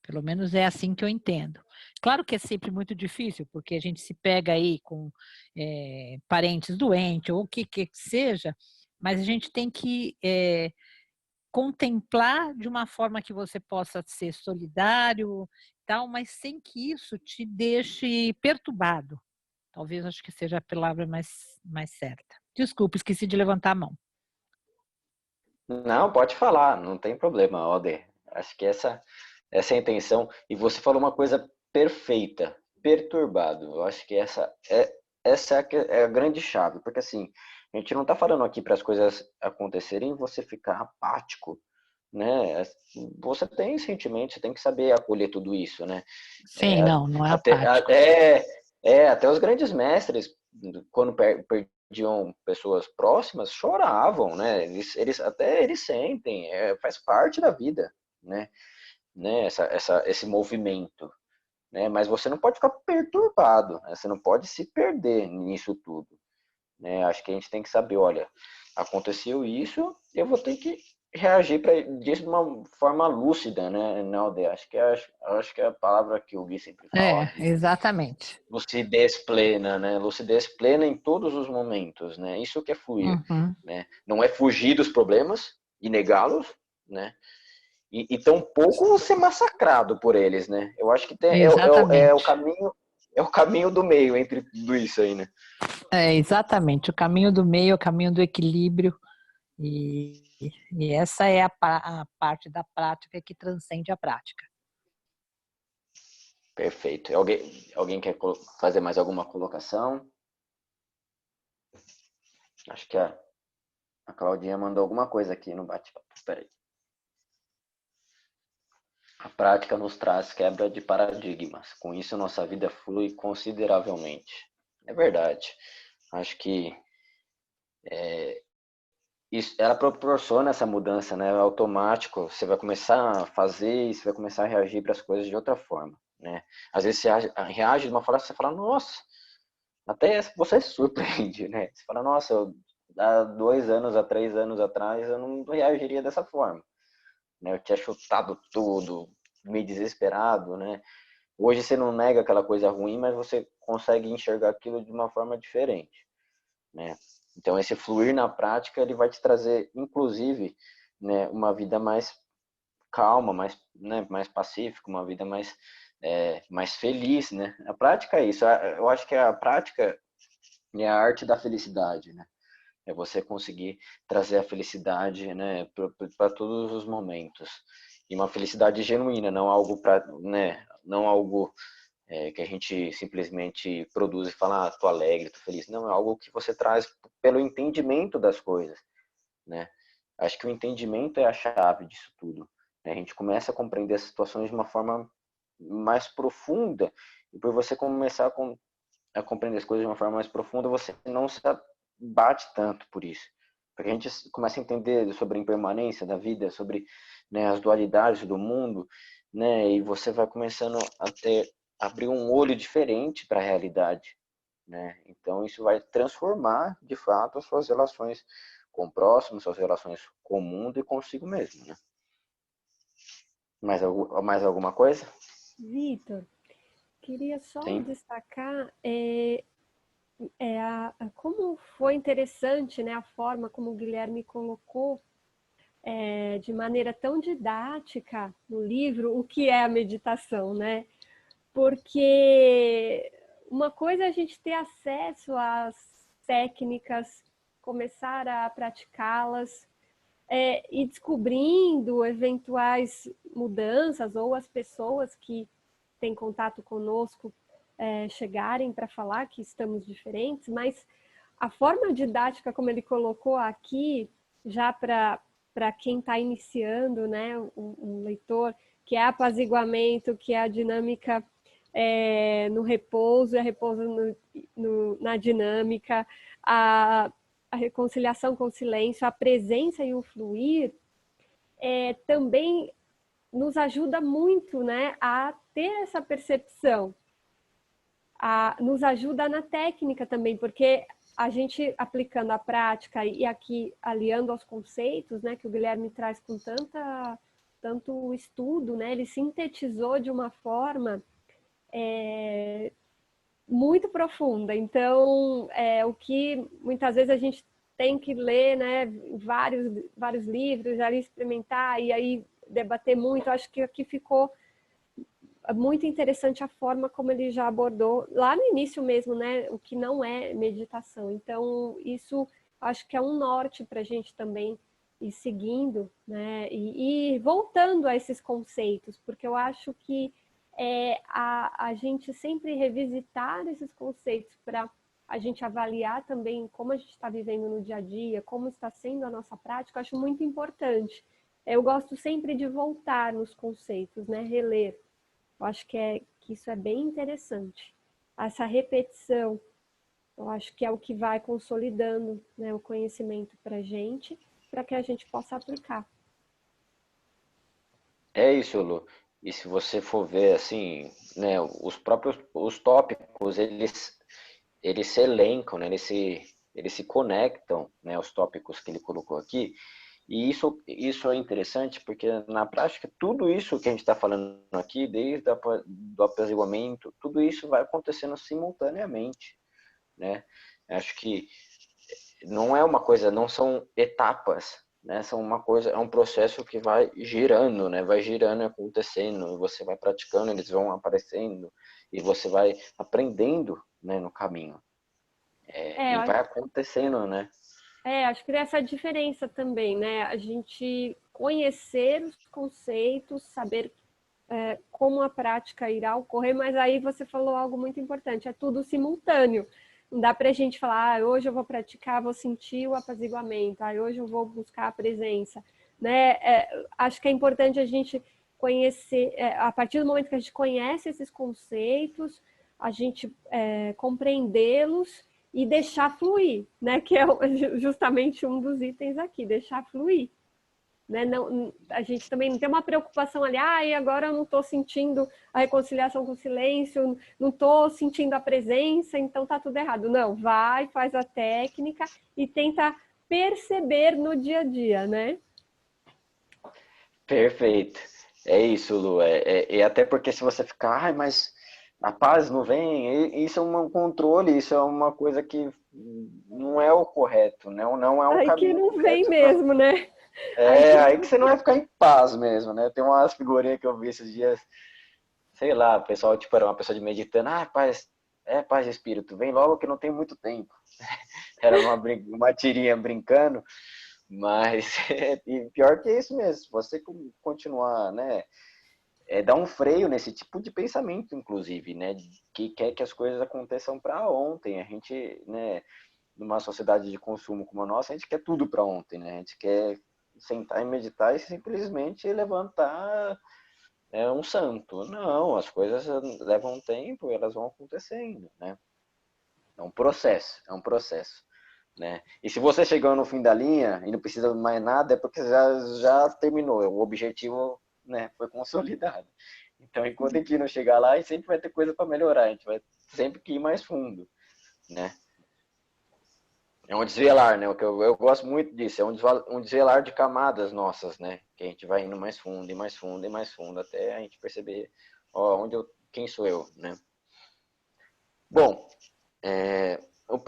Pelo menos é assim que eu entendo. Claro que é sempre muito difícil, porque a gente se pega aí com parentes doentes, ou o que seja, mas a gente tem que contemplar de uma forma que você possa ser solidário, tal, mas sem que isso te deixe perturbado. Talvez acho que seja a palavra mais certa. Desculpe, esqueci de levantar a mão. Não, pode falar, não tem problema, Alder. Acho que essa é a intenção. E você falou uma coisa perfeita, perturbado. Eu acho que essa é a grande chave, porque assim, a gente não está falando aqui para as coisas acontecerem e você ficar apático, né? Você tem sentimentos, você tem que saber acolher tudo isso, né? Sim, não é Até, apático. até os grandes mestres, quando perdiam pessoas próximas, choravam, né? Eles sentem, faz parte da vida, né? Esse movimento, né? Mas você não pode ficar perturbado, né? Você não pode se perder nisso tudo, né? Acho que a gente tem que saber, olha, aconteceu isso, eu vou ter que reagir para disso de uma forma lúcida, né, Nalde? Acho que é a palavra que o Gui sempre fala, Exatamente. lucidez plena, né? Lucidez plena em todos os momentos, né? Isso que é fluir, Uhum. né? Não é fugir dos problemas e negá-los, né? E tampouco ser massacrado por eles, né? Eu acho que Exatamente. é o caminho do meio entre tudo isso aí, né? Exatamente. O caminho do meio, o caminho do equilíbrio. E, e essa é a parte da prática que transcende a prática. Perfeito. Alguém quer fazer mais alguma colocação? Acho que a Claudinha mandou alguma coisa aqui no bate-papo. Espera aí. A prática nos traz quebra de paradigmas. Com isso, nossa vida flui consideravelmente. É verdade. Acho que ela proporciona essa mudança, né? É automático. Você vai começar a fazer e você vai começar a reagir para as coisas de outra forma, né? Às vezes você reage de uma forma que você fala, nossa, até você se surpreende, né? Você fala, nossa, há 2 anos, há 3 anos atrás, eu não reagiria dessa forma, né? Eu tinha chutado tudo, meio desesperado, né? Hoje você não nega aquela coisa ruim, mas você consegue enxergar aquilo de uma forma diferente, né? Então esse fluir na prática ele vai te trazer, inclusive, né, uma vida mais calma, mais pacífica, uma vida mais feliz, né? A prática é isso. Eu acho que a prática é a arte da felicidade, né? É você conseguir trazer a felicidade, né, para todos os momentos. E uma felicidade genuína, não algo para, né, não algo que a gente simplesmente produz e fala, tô alegre, tô feliz. Não, é algo que você traz pelo entendimento das coisas, né? Acho que o entendimento é a chave disso tudo, né? A gente começa a compreender as situações de uma forma mais profunda, e por você começar a compreender as coisas de uma forma mais profunda, você não se bate tanto por isso. Porque a gente começa a entender sobre a impermanência da vida, sobre, né, as dualidades do mundo, né, e você vai começando abrir um olho diferente para a realidade, né? Então isso vai transformar, de fato, as suas relações com o próximo, suas relações com o mundo e consigo mesmo, né? Mais alguma coisa? Vitor, queria só Sim. destacar como foi interessante, né, a forma como o Guilherme colocou de maneira tão didática no livro o que é a meditação, né? Porque uma coisa é a gente ter acesso às técnicas, começar a praticá-las, e descobrindo eventuais mudanças ou as pessoas que têm contato conosco chegarem para falar que estamos diferentes, mas a forma didática como ele colocou aqui, já para quem está iniciando, né, um leitor, que é apaziguamento, que é a dinâmica no repouso, a repouso na dinâmica, a reconciliação com o silêncio, a presença e o fluir, também nos ajuda muito, né, a ter essa percepção. Nos ajuda na técnica também, porque a gente aplicando a prática e aqui aliando aos conceitos, né, que o Guilherme traz com tanto estudo, né, ele sintetizou de uma forma muito profunda. Então, o que muitas vezes a gente tem que ler, né, vários livros, ali experimentar e aí debater muito, acho que aqui ficou muito interessante a forma como ele já abordou lá no início mesmo, né, o que não é meditação. Então, isso acho que é um norte para a gente também ir seguindo, né, e voltando a esses conceitos, porque eu acho que a gente sempre revisitar esses conceitos para a gente avaliar também como a gente está vivendo no dia a dia, como está sendo a nossa prática, eu acho muito importante. Eu gosto sempre de voltar nos conceitos, né, reler. Eu acho que isso é bem interessante. Essa repetição, eu acho que é o que vai consolidando, né, o conhecimento para que a gente possa aplicar. É isso, Lu. E se você for ver assim, né, os tópicos, eles se elencam, né, eles se conectam, né, os tópicos que ele colocou aqui. E isso é interessante porque na prática tudo isso que a gente está falando aqui, desde do apaziguamento, tudo isso vai acontecendo simultaneamente, né? Acho que não é uma coisa, não são etapas, né? São uma coisa, é um processo que vai girando, né? Vai girando e acontecendo, e você vai praticando, eles vão aparecendo e você vai aprendendo, né, no caminho. E vai acontecendo, né? Acho que essa diferença também, né? A gente conhecer os conceitos, saber como a prática irá ocorrer, mas aí você falou algo muito importante, é tudo simultâneo. Não dá para a gente falar, hoje eu vou praticar, vou sentir o apaziguamento, hoje eu vou buscar a presença. Né? Acho que é importante a gente conhecer, a partir do momento que a gente conhece esses conceitos, a gente compreendê-los e deixar fluir, né? Que é justamente um dos itens aqui, deixar fluir. Né? Não, a gente também não tem uma preocupação ali, e agora eu não estou sentindo a reconciliação com o silêncio, não estou sentindo a presença, então está tudo errado. Não, vai, faz a técnica e tenta perceber no dia a dia, né? Perfeito. É isso, Lu. E até porque se você ficar, mas a paz não vem, isso é um controle, isso é uma coisa que não é o correto, né? Não é o Aí que caminho não vem correto. mesmo, né? Aí que você não vai ficar em paz mesmo, né? Tem umas figurinhas que eu vi esses dias, sei lá, o pessoal, tipo, era uma pessoa de meditando, paz de espírito, vem logo que não tem muito tempo. Era uma tirinha brincando, mas e pior que isso mesmo, se você continuar, né, dar um freio nesse tipo de pensamento, inclusive, né, que quer que as coisas aconteçam para ontem. A gente, né, numa sociedade de consumo como a nossa, a gente quer tudo para ontem, né? A gente quer sentar e meditar e simplesmente levantar um santo. Não, as coisas levam tempo e elas vão acontecendo, né? É um processo, é um processo. Né? E se você chegou no fim da linha e não precisa mais nada, é porque já terminou, o objetivo, né, foi consolidado. Então, enquanto a gente não chegar lá, a gente sempre vai ter coisa para melhorar, a gente vai sempre que ir mais fundo, né? É um desvelar, né? Eu gosto muito disso, é um desvelar de camadas nossas, né? Que a gente vai indo mais fundo e mais fundo e mais fundo até a gente perceber, quem sou eu, né? Bom, o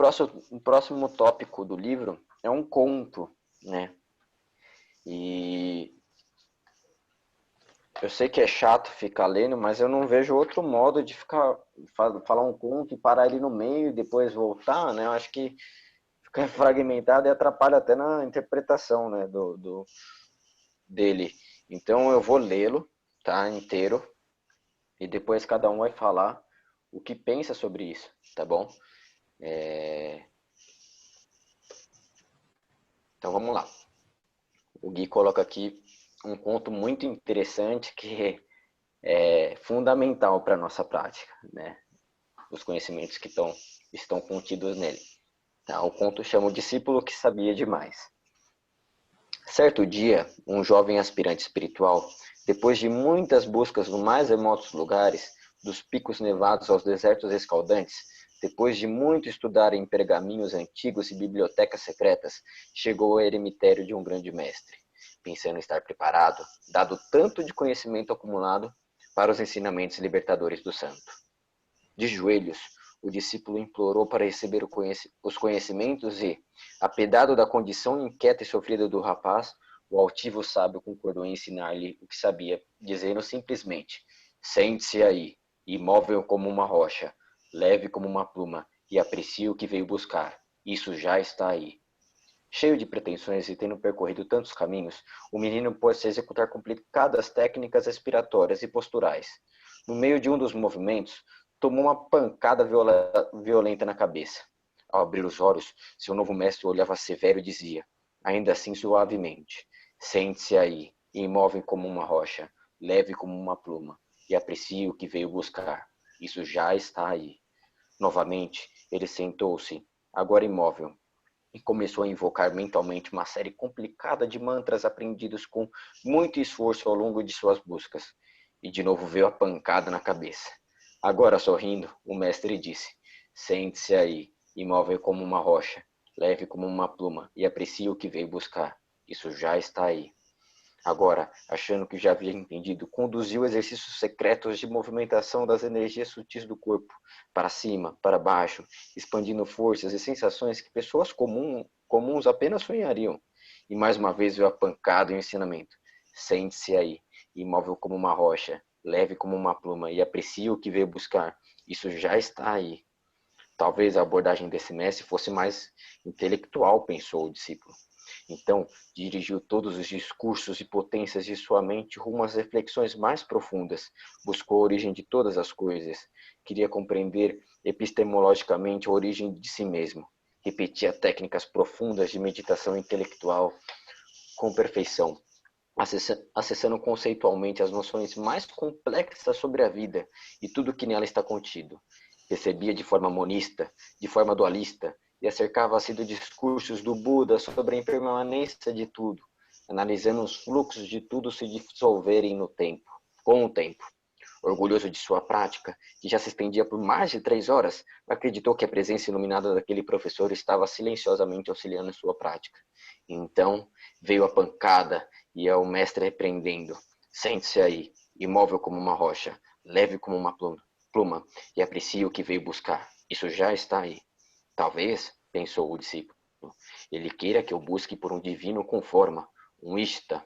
próximo tópico do livro é um conto, né? E eu sei que é chato ficar lendo, mas eu não vejo outro modo de falar um conto e parar ele no meio e depois voltar, né? Eu acho que fica fragmentado e atrapalha até na interpretação, né, dele. Então eu vou lê-lo, tá, inteiro, e depois cada um vai falar o que pensa sobre isso, tá bom? Então vamos lá. O Gui coloca aqui um conto muito interessante que é fundamental para a nossa prática, né? Os conhecimentos que estão contidos nele. Tá? O conto chama O Discípulo que Sabia Demais. Certo dia, um jovem aspirante espiritual, depois de muitas buscas nos mais remotos lugares, dos picos nevados aos desertos escaldantes, depois de muito estudar em pergaminhos antigos e bibliotecas secretas, chegou ao eremitério de um grande mestre, pensando estar preparado, dado tanto de conhecimento acumulado, para os ensinamentos libertadores do santo. De joelhos, o discípulo implorou para receber os conhecimentos e, apedado da condição inquieta e sofrida do rapaz, o altivo sábio concordou em ensinar-lhe o que sabia, dizendo simplesmente: sente-se aí, imóvel como uma rocha, leve como uma pluma, e aprecie o que veio buscar. Isso já está aí. Cheio de pretensões e tendo percorrido tantos caminhos, o menino pôs-se a executar complicadas técnicas respiratórias e posturais. No meio de um dos movimentos, tomou uma pancada violenta na cabeça. Ao abrir os olhos, seu novo mestre olhava severo e dizia, ainda assim suavemente: sente-se aí, imóvel como uma rocha, leve como uma pluma, e aprecie o que veio buscar. Isso já está aí. Novamente, ele sentou-se, agora imóvel, e começou a invocar mentalmente uma série complicada de mantras aprendidos com muito esforço ao longo de suas buscas. E de novo veio a pancada na cabeça. Agora, sorrindo, o mestre disse: sente-se aí, imóvel como uma rocha, leve como uma pluma, e aprecie o que veio buscar. Isso já está aí. Agora, achando que já havia entendido, conduziu exercícios secretos de movimentação das energias sutis do corpo, para cima, para baixo, expandindo forças e sensações que pessoas comuns apenas sonhariam. E mais uma vez veio a pancada e o ensinamento. Sente-se aí, imóvel como uma rocha, leve como uma pluma, e aprecie o que veio buscar. Isso já está aí. Talvez a abordagem desse mestre fosse mais intelectual, pensou o discípulo. Então, dirigiu todos os discursos e potências de sua mente rumo às reflexões mais profundas, buscou a origem de todas as coisas, queria compreender epistemologicamente a origem de si mesmo, repetia técnicas profundas de meditação intelectual com perfeição, acessando conceitualmente as noções mais complexas sobre a vida e tudo que nela está contido. Recebia de forma monista, de forma dualista, e acercava-se de discursos do Buda sobre a impermanência de tudo, analisando os fluxos de tudo se dissolverem no tempo, com o tempo. Orgulhoso de sua prática, que já se estendia por mais de 3 horas, acreditou que a presença iluminada daquele professor estava silenciosamente auxiliando em sua prática. Então veio a pancada e o mestre repreendendo. Sente-se aí, imóvel como uma rocha, leve como uma pluma, e aprecie o que veio buscar. Isso já está aí. Talvez, pensou o discípulo, ele queira que eu busque por um divino com forma, um Ishta.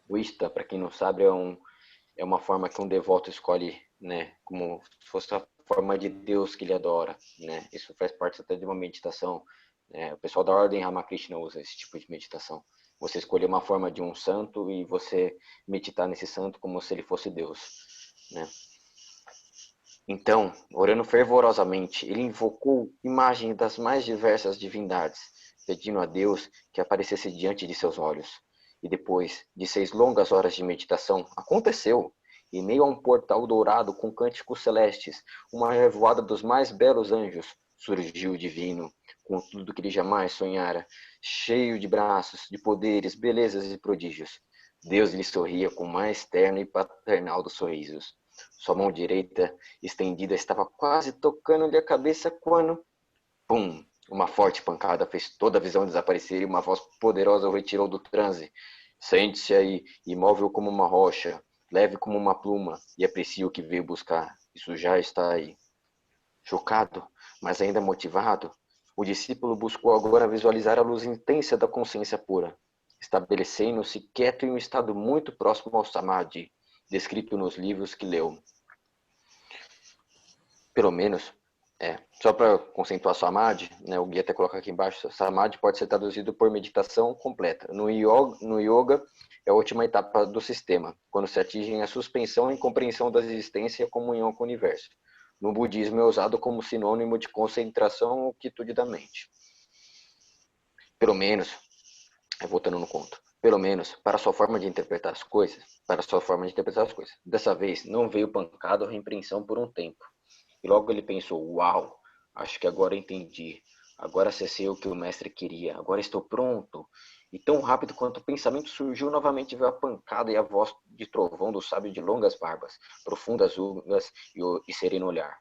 O Ishta, para quem não sabe, é uma forma que um devoto escolhe, né, como se fosse a forma de Deus que ele adora, né? Isso faz parte até de uma meditação. O pessoal da Ordem Ramakrishna usa esse tipo de meditação. Você escolher uma forma de um santo e você meditar nesse santo como se ele fosse Deus, né? Então, orando fervorosamente, ele invocou imagens das mais diversas divindades, pedindo a Deus que aparecesse diante de seus olhos. E depois de 6 longas horas de meditação, aconteceu, em meio a um portal dourado com cânticos celestes, uma revoada dos mais belos anjos, surgiu o divino, com tudo que ele jamais sonhara, cheio de braços, de poderes, belezas e prodígios. Deus lhe sorria com o mais terno e paternal dos sorrisos. Sua mão direita estendida estava quase tocando-lhe a cabeça quando, pum, uma forte pancada fez toda a visão desaparecer e uma voz poderosa o retirou do transe. Sente-se aí, imóvel como uma rocha, leve como uma pluma, e aprecie o que veio buscar. Isso já está aí. Chocado, mas ainda motivado, o discípulo buscou agora visualizar a luz intensa da consciência pura, estabelecendo-se quieto em um estado muito próximo ao Samadhi, descrito nos livros que leu. Pelo menos, só para conceituar Samadhi, né, o guia até coloca aqui embaixo, Samadhi pode ser traduzido por meditação completa. No yoga é a última etapa do sistema, quando se atinge a suspensão e compreensão da existência e a comunhão com o universo. No budismo é usado como sinônimo de concentração ou quietude da mente. Pelo menos, voltando no conto, pelo menos para sua forma de interpretar as coisas, Dessa vez, não veio pancada ou repreensão por um tempo. E logo ele pensou, uau, acho que agora entendi. Agora acessei o que o mestre queria. Agora estou pronto. E tão rápido quanto o pensamento surgiu, novamente veio a pancada e a voz de trovão do sábio de longas barbas, profundas rugas e sereno olhar.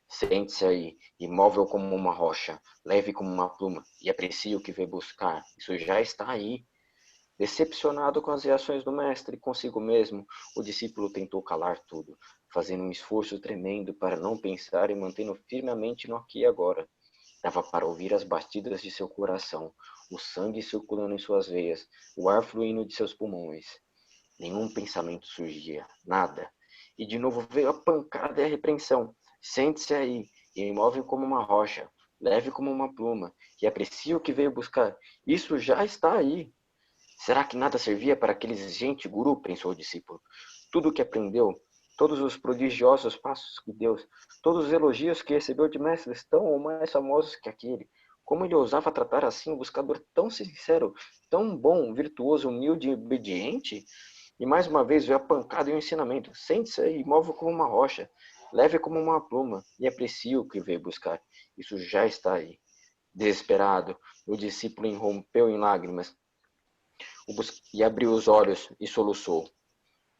Sente-se aí, imóvel como uma rocha, leve como uma pluma, e aprecie o que veio buscar. Isso já está aí. Decepcionado com as reações do mestre consigo mesmo, o discípulo tentou calar tudo, fazendo um esforço tremendo para não pensar e mantendo firmemente no aqui e agora. Dava para ouvir as batidas de seu coração, o sangue circulando em suas veias, o ar fluindo de seus pulmões. Nenhum pensamento surgia, nada. E de novo veio a pancada e a repreensão. Sente-se aí, imóvel como uma rocha, leve como uma pluma, e aprecie o que veio buscar. Isso já está aí. Será que nada servia para aquele exigente guru? Pensou o discípulo. Tudo o que aprendeu, todos os prodigiosos passos que deu, todos os elogios que recebeu de mestres tão ou mais famosos que aquele. Como ele ousava tratar assim um buscador tão sincero, tão bom, virtuoso, humilde e obediente? E mais uma vez veio a pancada e o ensinamento. Sente-se aí, imóvel como uma rocha, leve como uma pluma, e aprecie o que veio buscar. Isso já está aí. Desesperado, o discípulo irrompeu em lágrimas e abriu os olhos e soluçou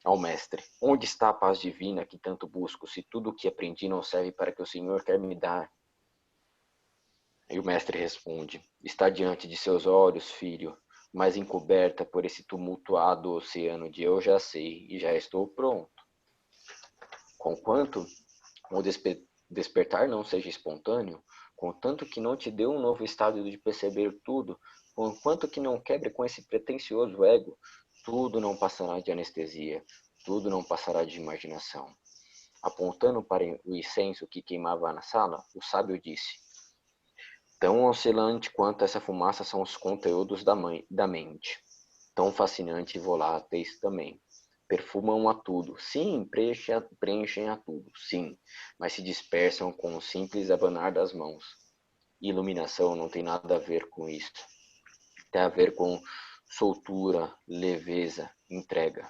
ao mestre. Onde está a paz divina que tanto busco, se tudo o que aprendi não serve para que o Senhor quer me dar? E o mestre responde, está diante de seus olhos, filho, mas encoberta por esse tumultuado oceano de eu já sei e já estou pronto. Conquanto o despertar não seja espontâneo, contanto que não te dê um novo estado de perceber tudo, conquanto que não quebre com esse pretensioso ego, tudo não passará de anestesia, tudo não passará de imaginação. Apontando para o incenso que queimava na sala, o sábio disse, tão oscilante quanto essa fumaça são os conteúdos da mente, tão fascinante e voláteis também. Perfumam a tudo, sim, preenchem a tudo, sim, mas se dispersam com o simples abanar das mãos. Iluminação não tem nada a ver com isso. Tem a ver com soltura, leveza, entrega.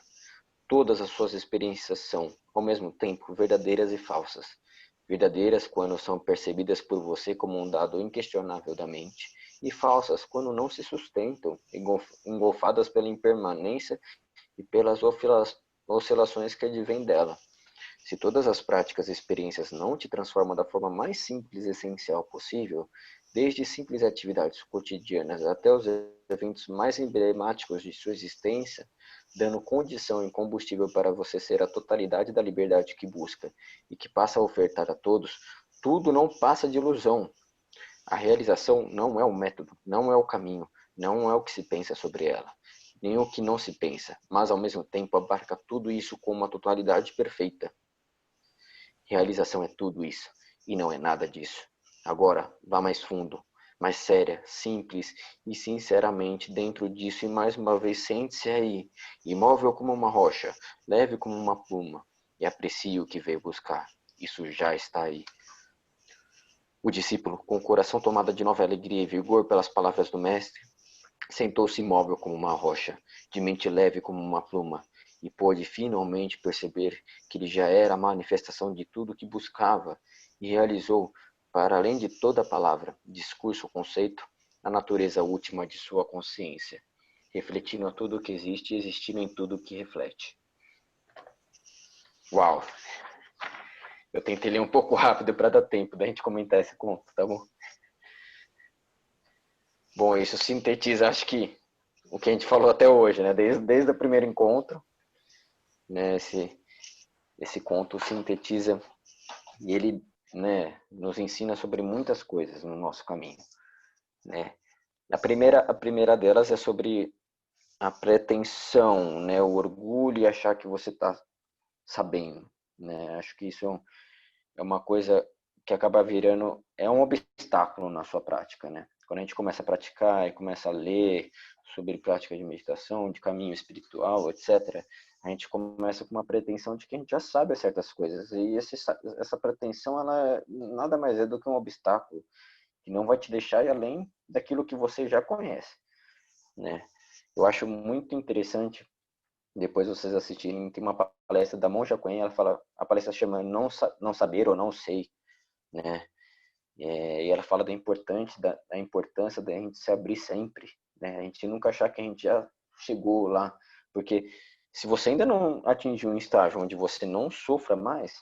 Todas as suas experiências são, ao mesmo tempo, verdadeiras e falsas. Verdadeiras quando são percebidas por você como um dado inquestionável da mente, e falsas quando não se sustentam, engolfadas pela impermanência e pelas oscilações que advêm dela. Se todas as práticas e experiências não te transformam da forma mais simples e essencial possível, desde simples atividades cotidianas até os eventos mais emblemáticos de sua existência, dando condição e combustível para você ser a totalidade da liberdade que busca e que passa a ofertar a todos, tudo não passa de ilusão. A realização não é o método, não é o caminho, não é o que se pensa sobre ela, nem o que não se pensa, mas ao mesmo tempo abarca tudo isso com uma totalidade perfeita. Realização é tudo isso, e não é nada disso. Agora, vá mais fundo, mais séria, simples e sinceramente dentro disso e mais uma vez sente-se aí, imóvel como uma rocha, leve como uma pluma, e aprecie o que veio buscar. Isso já está aí. O discípulo, com o coração tomado de nova alegria e vigor pelas palavras do mestre, sentou-se imóvel como uma rocha, de mente leve como uma pluma, e pôde finalmente perceber que ele já era a manifestação de tudo que buscava, e realizou, para além de toda palavra, discurso ou conceito, a natureza última de sua consciência, refletindo a tudo o que existe e existindo em tudo o que reflete. Uau! Eu tentei ler um pouco rápido para dar tempo da gente comentar esse conto, tá bom? Bom, isso sintetiza, acho que, o que a gente falou até hoje, né? Desde o primeiro encontro, né? Esse conto sintetiza e ele, né, nos ensina sobre muitas coisas no nosso caminho, né? A primeira delas é sobre a pretensão, né? O orgulho e achar que você está sabendo, né? Acho que isso é uma coisa que acaba virando, é um obstáculo na sua prática, né? Quando a gente começa a praticar e começa a ler sobre prática de meditação, de caminho espiritual, etc., a gente começa com uma pretensão de que a gente já sabe certas coisas. E essa pretensão, ela nada mais é do que um obstáculo que não vai te deixar ir além daquilo que você já conhece, né? Eu acho muito interessante, depois vocês assistirem, tem uma palestra da Monja Coen, ela fala, a palestra chama Não Saber ou Não Sei, né? E ela fala da importância da gente se abrir sempre, né? A gente nunca achar que a gente já chegou lá, porque se você ainda não atingiu um estágio onde você não sofra mais,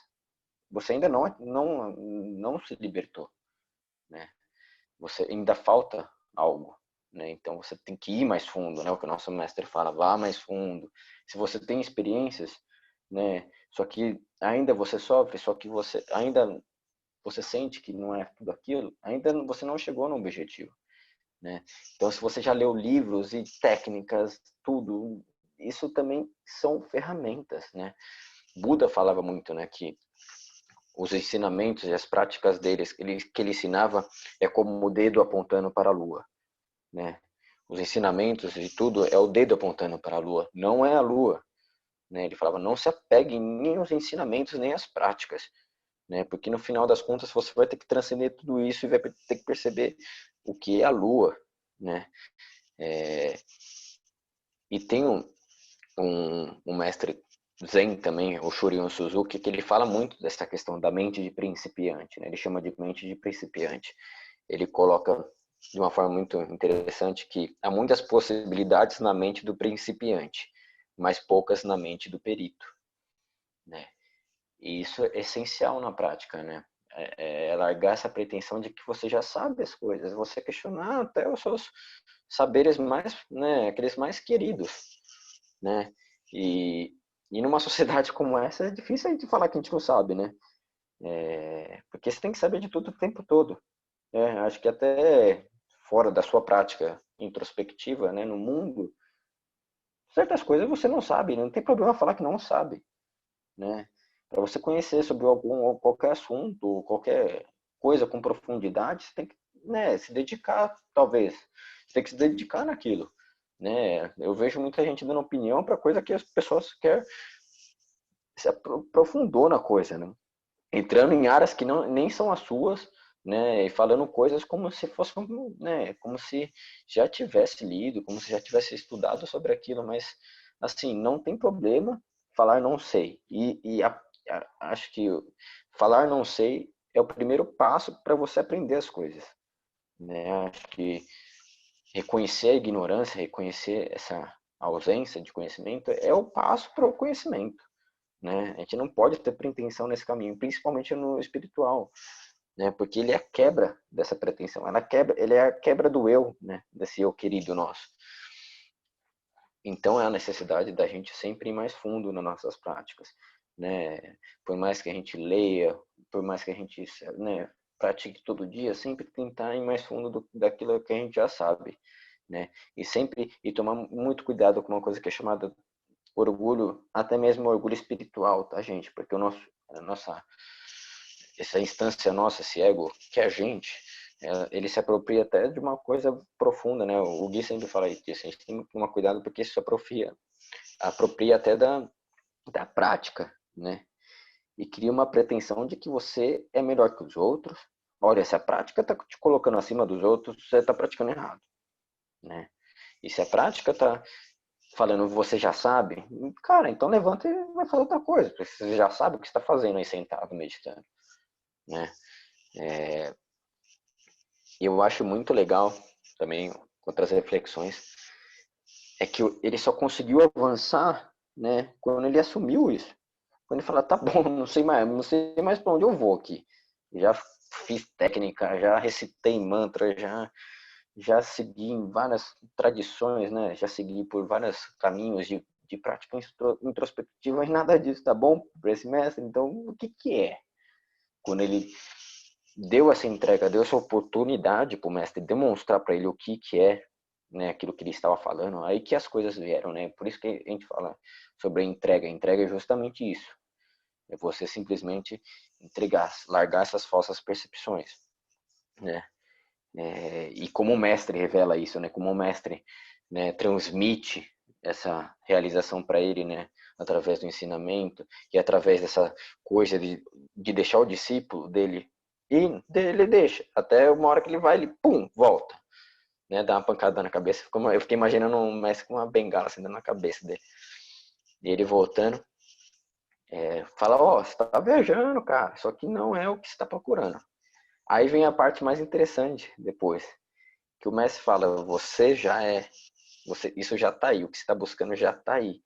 você ainda não se libertou, né? Você ainda falta algo, né? Então você tem que ir mais fundo, né? O que o nosso mestre fala, vá mais fundo. Se você tem experiências, né? Só que ainda você sofre, só que você sente que não é tudo aquilo, ainda você não chegou no objetivo, né? Então, se você já leu livros e técnicas, tudo, isso também são ferramentas, né? Buda falava muito, né, que os ensinamentos e as práticas deles, que ele ensinava é como o dedo apontando para a lua, né? Os ensinamentos e tudo é o dedo apontando para a lua, não é a lua, né? Ele falava, não se apegue nem aos ensinamentos, nem às práticas, né? Porque no final das contas você vai ter que transcender tudo isso e vai ter que perceber o que é a lua, né? E tem um mestre Zen também, o Shurien Suzuki, que ele fala muito dessa questão da mente de principiante, né? Ele chama de mente de principiante. Ele coloca de uma forma muito interessante que há muitas possibilidades na mente do principiante, mas poucas na mente do perito, né? E isso é essencial na prática, né? É largar essa pretensão de que você já sabe as coisas, você questionar até os seus saberes mais, né, aqueles mais queridos, né? E numa sociedade como essa é difícil a gente falar que a gente não sabe, né? Porque você tem que saber de tudo o tempo todo. Né? Acho que até fora da sua prática introspectiva, né, no mundo, certas coisas você não sabe, né? Não tem problema falar que não sabe, né? Para você conhecer sobre qualquer assunto, qualquer coisa com profundidade, você tem que, né, se dedicar, talvez. Você tem que se dedicar naquilo, né? Eu vejo muita gente dando opinião para coisa que as pessoas querem se aprofundou na coisa, né? Entrando em áreas que não nem são as suas, né? E falando coisas como se fosse, né? Como se já tivesse lido, como se já tivesse estudado sobre aquilo, mas assim não tem problema falar não sei. Acho que falar não sei é o primeiro passo para você aprender as coisas, né? Acho que reconhecer a ignorância, reconhecer essa ausência de conhecimento é o passo para o conhecimento, né? A gente não pode ter pretensão nesse caminho, principalmente no espiritual, né? Porque ele é a quebra dessa pretensão, ele é a quebra do eu, né? Desse eu querido nosso. Então é a necessidade da gente sempre ir mais fundo nas nossas práticas, né? Por mais que a gente leia, por mais que a gente, né, pratique todo dia, sempre tentar ir mais fundo daquilo que a gente já sabe, né? E tomar muito cuidado com uma coisa que é chamada orgulho, até mesmo orgulho espiritual, tá, gente? Porque essa instância nossa, esse ego, que é a gente, ele se apropria até de uma coisa profunda, né? O Gui sempre fala isso, a gente tem que tomar cuidado porque isso se apropria até da prática, né? E cria uma pretensão de que você é melhor que os outros. Olha, se a prática está te colocando acima dos outros, você está praticando errado, né? E se a prática está falando, você já sabe, cara, então levanta e vai fazer outra coisa, porque você já sabe o que está fazendo aí sentado, meditando, né? Eu acho muito legal também, outras reflexões, é que ele só conseguiu avançar, né, quando ele assumiu isso. Quando ele fala, tá bom, não sei mais para onde eu vou aqui. Já fiz técnica, já recitei mantra, já segui em várias tradições, né? Já segui por vários caminhos de prática introspectiva e nada disso tá bom para esse mestre. Então, o que é? Quando ele deu essa entrega, deu essa oportunidade para o mestre demonstrar para ele o que é, né, aquilo que ele estava falando, aí que as coisas vieram, né? Por isso que a gente fala sobre a entrega. A entrega é justamente isso. É você simplesmente entregar, largar essas falsas percepções, né? E como o mestre revela isso, né? Como o mestre, né, transmite essa realização para ele, né? Através do ensinamento e através dessa coisa de deixar o discípulo dele ir, ele deixa até uma hora que ele vai, ele pum, volta, né, dar uma pancada na cabeça. Eu fiquei imaginando um mestre com uma bengala assim, dando na cabeça dele. E ele voltando, fala, você tá viajando, cara, só que não é o que você tá procurando. Aí vem a parte mais interessante depois, que o mestre fala, você já é, isso já tá aí, o que você está buscando já tá aí.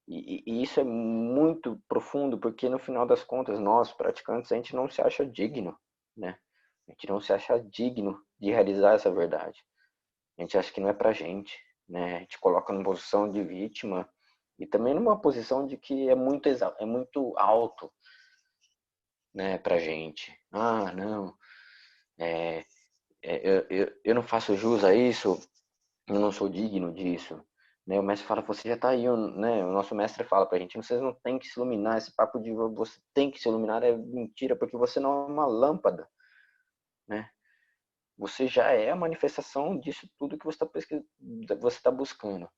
E isso é muito profundo, porque no final das contas, nós, praticantes, a gente não se acha digno, né? A gente não se acha digno de realizar essa verdade. A gente acha que não é pra gente, né? A gente coloca numa posição de vítima e também numa posição de que é muito alto, né, pra gente. Ah, não, eu não faço jus a isso, eu não sou digno disso. Né? O mestre fala, você já está aí, né? O nosso mestre fala pra gente, vocês não tem que se iluminar, esse papo de você tem que se iluminar é mentira, porque você não é uma lâmpada, né? Você já é a manifestação disso tudo que você está buscando,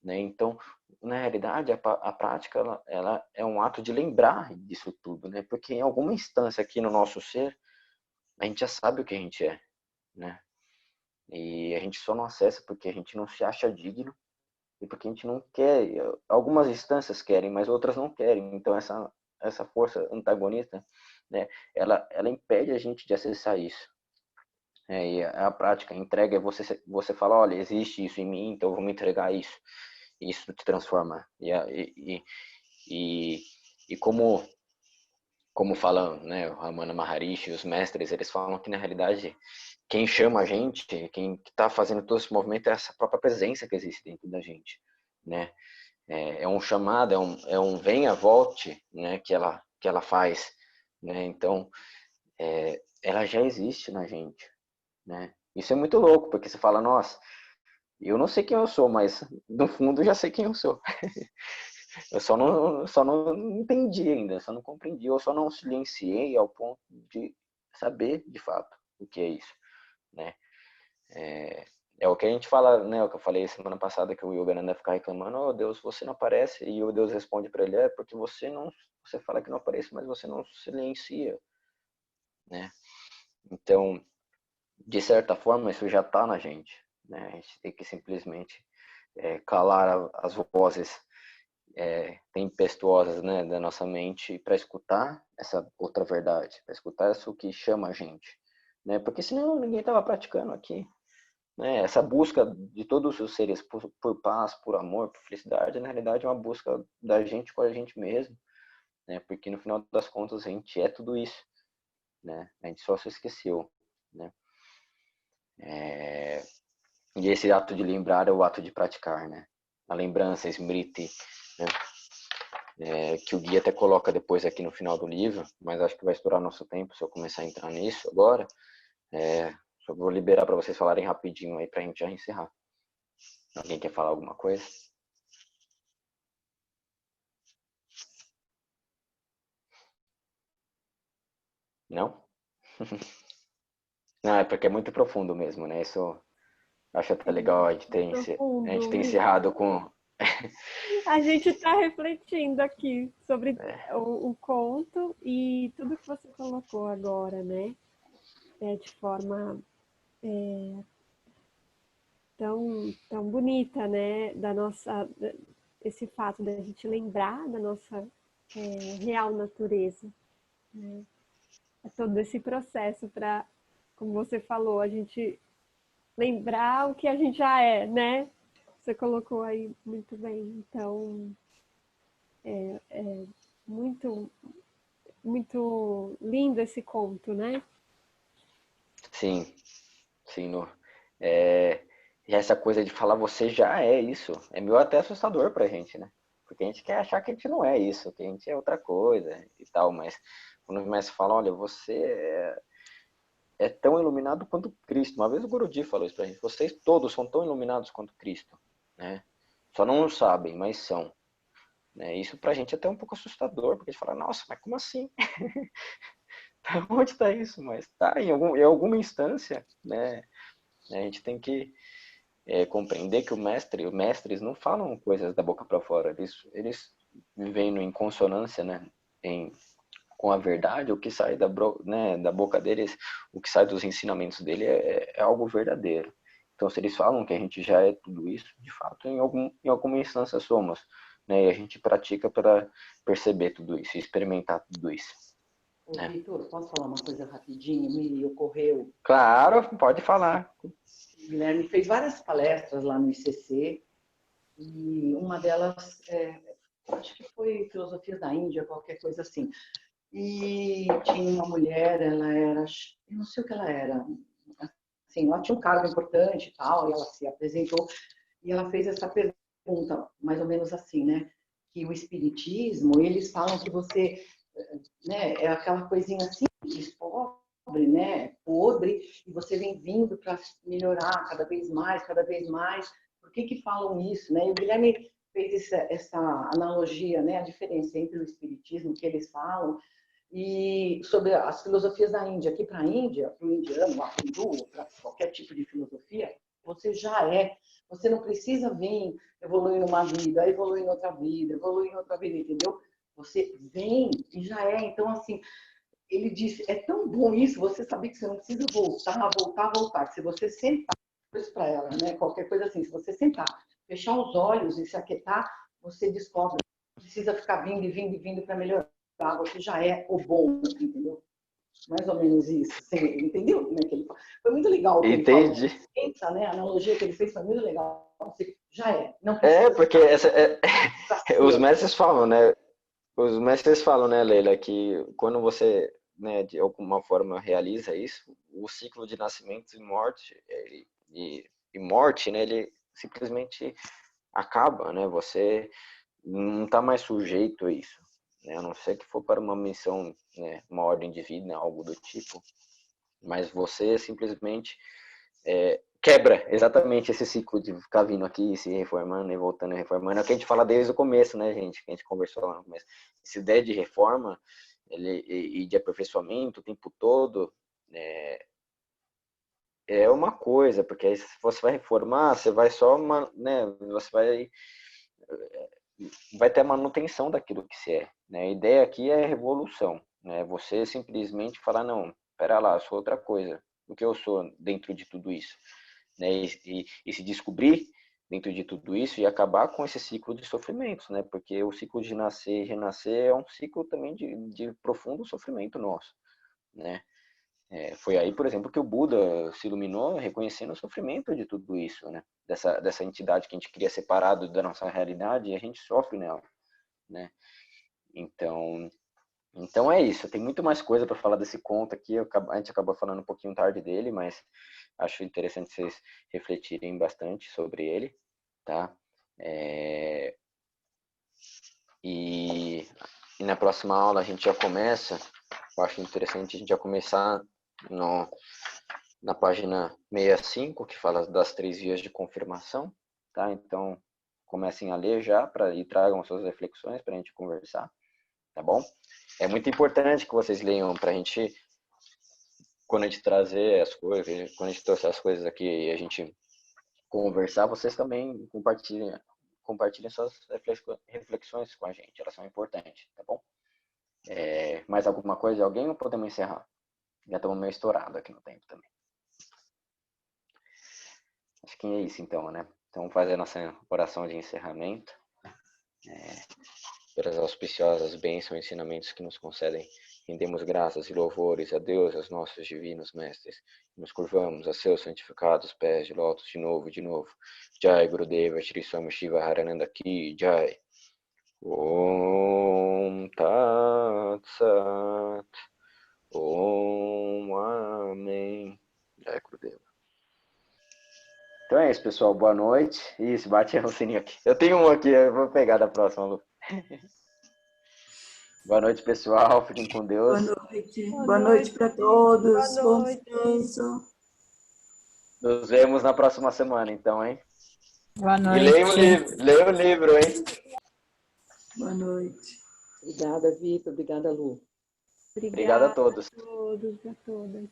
né? Então, na realidade, a prática ela é um ato de lembrar disso tudo, né? Porque em alguma instância aqui no nosso ser, a gente já sabe o que a gente é, né? E a gente só não acessa porque a gente não se acha digno e porque a gente não quer. Algumas instâncias querem, mas outras não querem. Então essa força antagonista, né, ela impede a gente de acessar isso. E a prática, a entrega é você fala, olha, existe isso em mim, então eu vou me entregar isso. E isso te transforma. E como falam, né, o Ramana Maharishi, os mestres, eles falam que na realidade quem chama a gente, quem está fazendo todo esse movimento é essa própria presença que existe dentro da gente, né? É um chamado, é um venha, volte, né, que ela faz, né? Então, ela já existe na gente, né? Isso é muito louco, porque você fala, nossa, eu não sei quem eu sou, mas no fundo eu já sei quem eu sou. Eu só não entendi ainda, só não compreendi, eu só não silenciei ao ponto de saber de fato o que é isso, né? É o que a gente fala, né? O que eu falei semana passada, que o Yogananda fica reclamando, oh Deus, você não aparece, e o Deus responde para ele, porque você fala que não aparece, mas você não silencia, né? Então, de certa forma, isso já está na gente, né? A gente tem que simplesmente calar as vozes tempestuosas, né, da nossa mente para escutar essa outra verdade, para escutar isso que chama a gente, né? Porque senão ninguém estava praticando aqui, né? Essa busca de todos os seres por paz, por amor, por felicidade, na realidade é uma busca da gente com a gente mesmo, né? Porque no final das contas a gente é tudo isso, né? A gente só se esqueceu, né? E esse ato de lembrar é o ato de praticar, né? A lembrança, a smriti, né? Que o guia até coloca depois aqui no final do livro, mas acho que vai estourar nosso tempo se eu começar a entrar nisso agora. Só vou liberar para vocês falarem rapidinho aí para a gente já encerrar. Alguém quer falar alguma coisa? Não? Não, é porque é muito profundo mesmo, né? Isso eu acho até legal a gente ter Profundo. encerrado com... A gente está refletindo aqui sobre o conto e tudo que você colocou agora, né? De forma tão bonita, né? Esse fato da gente lembrar da nossa real natureza, né? É todo esse processo para, como você falou, a gente lembrar o que a gente já é, né? Você colocou aí muito bem. Então, muito, muito lindo esse conto, né? Sim, sim. E essa coisa de falar você já é isso, é meio até assustador pra gente, né? Porque a gente quer achar que a gente não é isso, que a gente é outra coisa e tal, mas quando o mestre fala, olha, você é tão iluminado quanto Cristo. Uma vez o Guruji falou isso pra gente, vocês todos são tão iluminados quanto Cristo, né? Só não sabem, mas são. Né? Isso pra gente é até um pouco assustador, porque a gente fala, nossa, mas como assim? Onde está isso? Mas tá, em alguma instância, né? A gente tem que compreender que os mestres não falam coisas da boca para fora, eles vivendo em consonância, né? Com a verdade, o que sai né, da boca deles, o que sai dos ensinamentos dele é algo verdadeiro. Então, se eles falam que a gente já é tudo isso, de fato, em alguma instância somos, né? E a gente pratica para perceber tudo isso, experimentar tudo isso. Ô, Vitor, posso falar uma coisa rapidinho? Me ocorreu. Claro, pode falar. O Guilherme fez várias palestras lá no ICC e uma delas, acho que foi Filosofias da Índia, qualquer coisa assim. E tinha uma mulher, ela era, eu não sei o que ela era, assim, ela tinha um cargo importante e tal, e ela se apresentou e ela fez essa pergunta, mais ou menos assim, né? Que o espiritismo, eles falam que você, né, é aquela coisinha simples, pobre, né, podre, e você vem vindo para melhorar cada vez mais, cada vez mais. Por que falam isso, né? E o Guilherme fez essa analogia, né, a diferença entre o espiritismo que eles falam e sobre as filosofias da Índia. Aqui para a Índia, para o indiano, para o hindu, para qualquer tipo de filosofia, você já é. Você não precisa vir evoluir numa vida, evoluir em outra vida, evoluir em outra vida, entendeu? Você vem e já é. Então, assim, ele disse, é tão bom isso, você saber que você não precisa voltar. Se você sentar, isso para ela, né? Qualquer coisa assim, se você sentar, fechar os olhos e se aquietar, você descobre. Não precisa ficar vindo para melhorar. Você já é o bom, entendeu? Mais ou menos isso. Você entendeu como é que ele fala? Foi muito legal o que ele falou. Entendi. Pensa, né? A analogia que ele fez foi muito legal. Você já é. Não precisa. Porque os mestres falam, né? Os mestres falam, né, Leila, que quando você, né, de alguma forma realiza isso, o ciclo de nascimento e morte, né, ele simplesmente acaba, né? Você não está mais sujeito a isso, né? A não ser que for para uma missão, né, uma ordem de vida, algo do tipo. Mas você simplesmente quebra exatamente esse ciclo de ficar vindo aqui, se reformando e voltando e reformando. É o que a gente fala desde o começo, né, gente? Que a gente conversou lá no começo. Essa ideia de reforma e de aperfeiçoamento o tempo todo é uma coisa, porque aí se você vai reformar, você vai só, né, você vai ter a manutenção daquilo que você é, né? A ideia aqui é revolução, né? Você simplesmente falar, não, pera lá, eu sou outra coisa do que eu sou dentro de tudo isso, né? E se descobrir dentro de tudo isso e acabar com esse ciclo de sofrimentos, né? Porque o ciclo de nascer e renascer é um ciclo também de profundo sofrimento nosso, né? Foi aí, por exemplo, que o Buda se iluminou reconhecendo o sofrimento de tudo isso, né? Dessa entidade que a gente cria separado da nossa realidade e a gente sofre nela, né? Então é isso. Tem muito mais coisa para falar desse conto aqui. A gente acabou falando um pouquinho tarde dele, mas acho interessante vocês refletirem bastante sobre ele, tá? E na próxima aula a gente já começa. Eu acho interessante a gente já começar na página 65, que fala das 3 vias de confirmação, tá? Então, comecem a ler já e tragam suas reflexões para a gente conversar, tá bom? É muito importante que vocês leiam para a gente, quando a gente trazer as coisas, quando a gente trouxer as coisas aqui e a gente conversar, vocês também compartilhem suas reflexões com a gente, elas são importantes, tá bom? Mais alguma coisa de alguém ou podemos encerrar? Já estamos meio estourado aqui no tempo também. Acho que é isso então, né? Então fazer a nossa oração de encerramento. Pelas auspiciosas bênçãos e ensinamentos que nos concedem, rendemos graças e louvores a Deus, aos nossos divinos mestres. Nos curvamos a seus santificados pés de lótus de novo. Jai Gurudeva Shri Swami Shiva Harananda Ki Jai. Om Tat Sat. Om Amém. Jai Gurudeva. Então é isso, pessoal. Boa noite. Isso, bate o sininho aqui. Eu tenho um aqui, eu vou pegar da próxima, Lu. Boa noite, pessoal. Fiquem com Deus. Boa noite para todos. Boa Bom noite. descanso. Nos vemos na próxima semana, então, hein? Boa noite. E leia o livro, hein? Boa noite. Obrigada, Vitor. Obrigada, Lu. Obrigado a todos. A todos, a todas.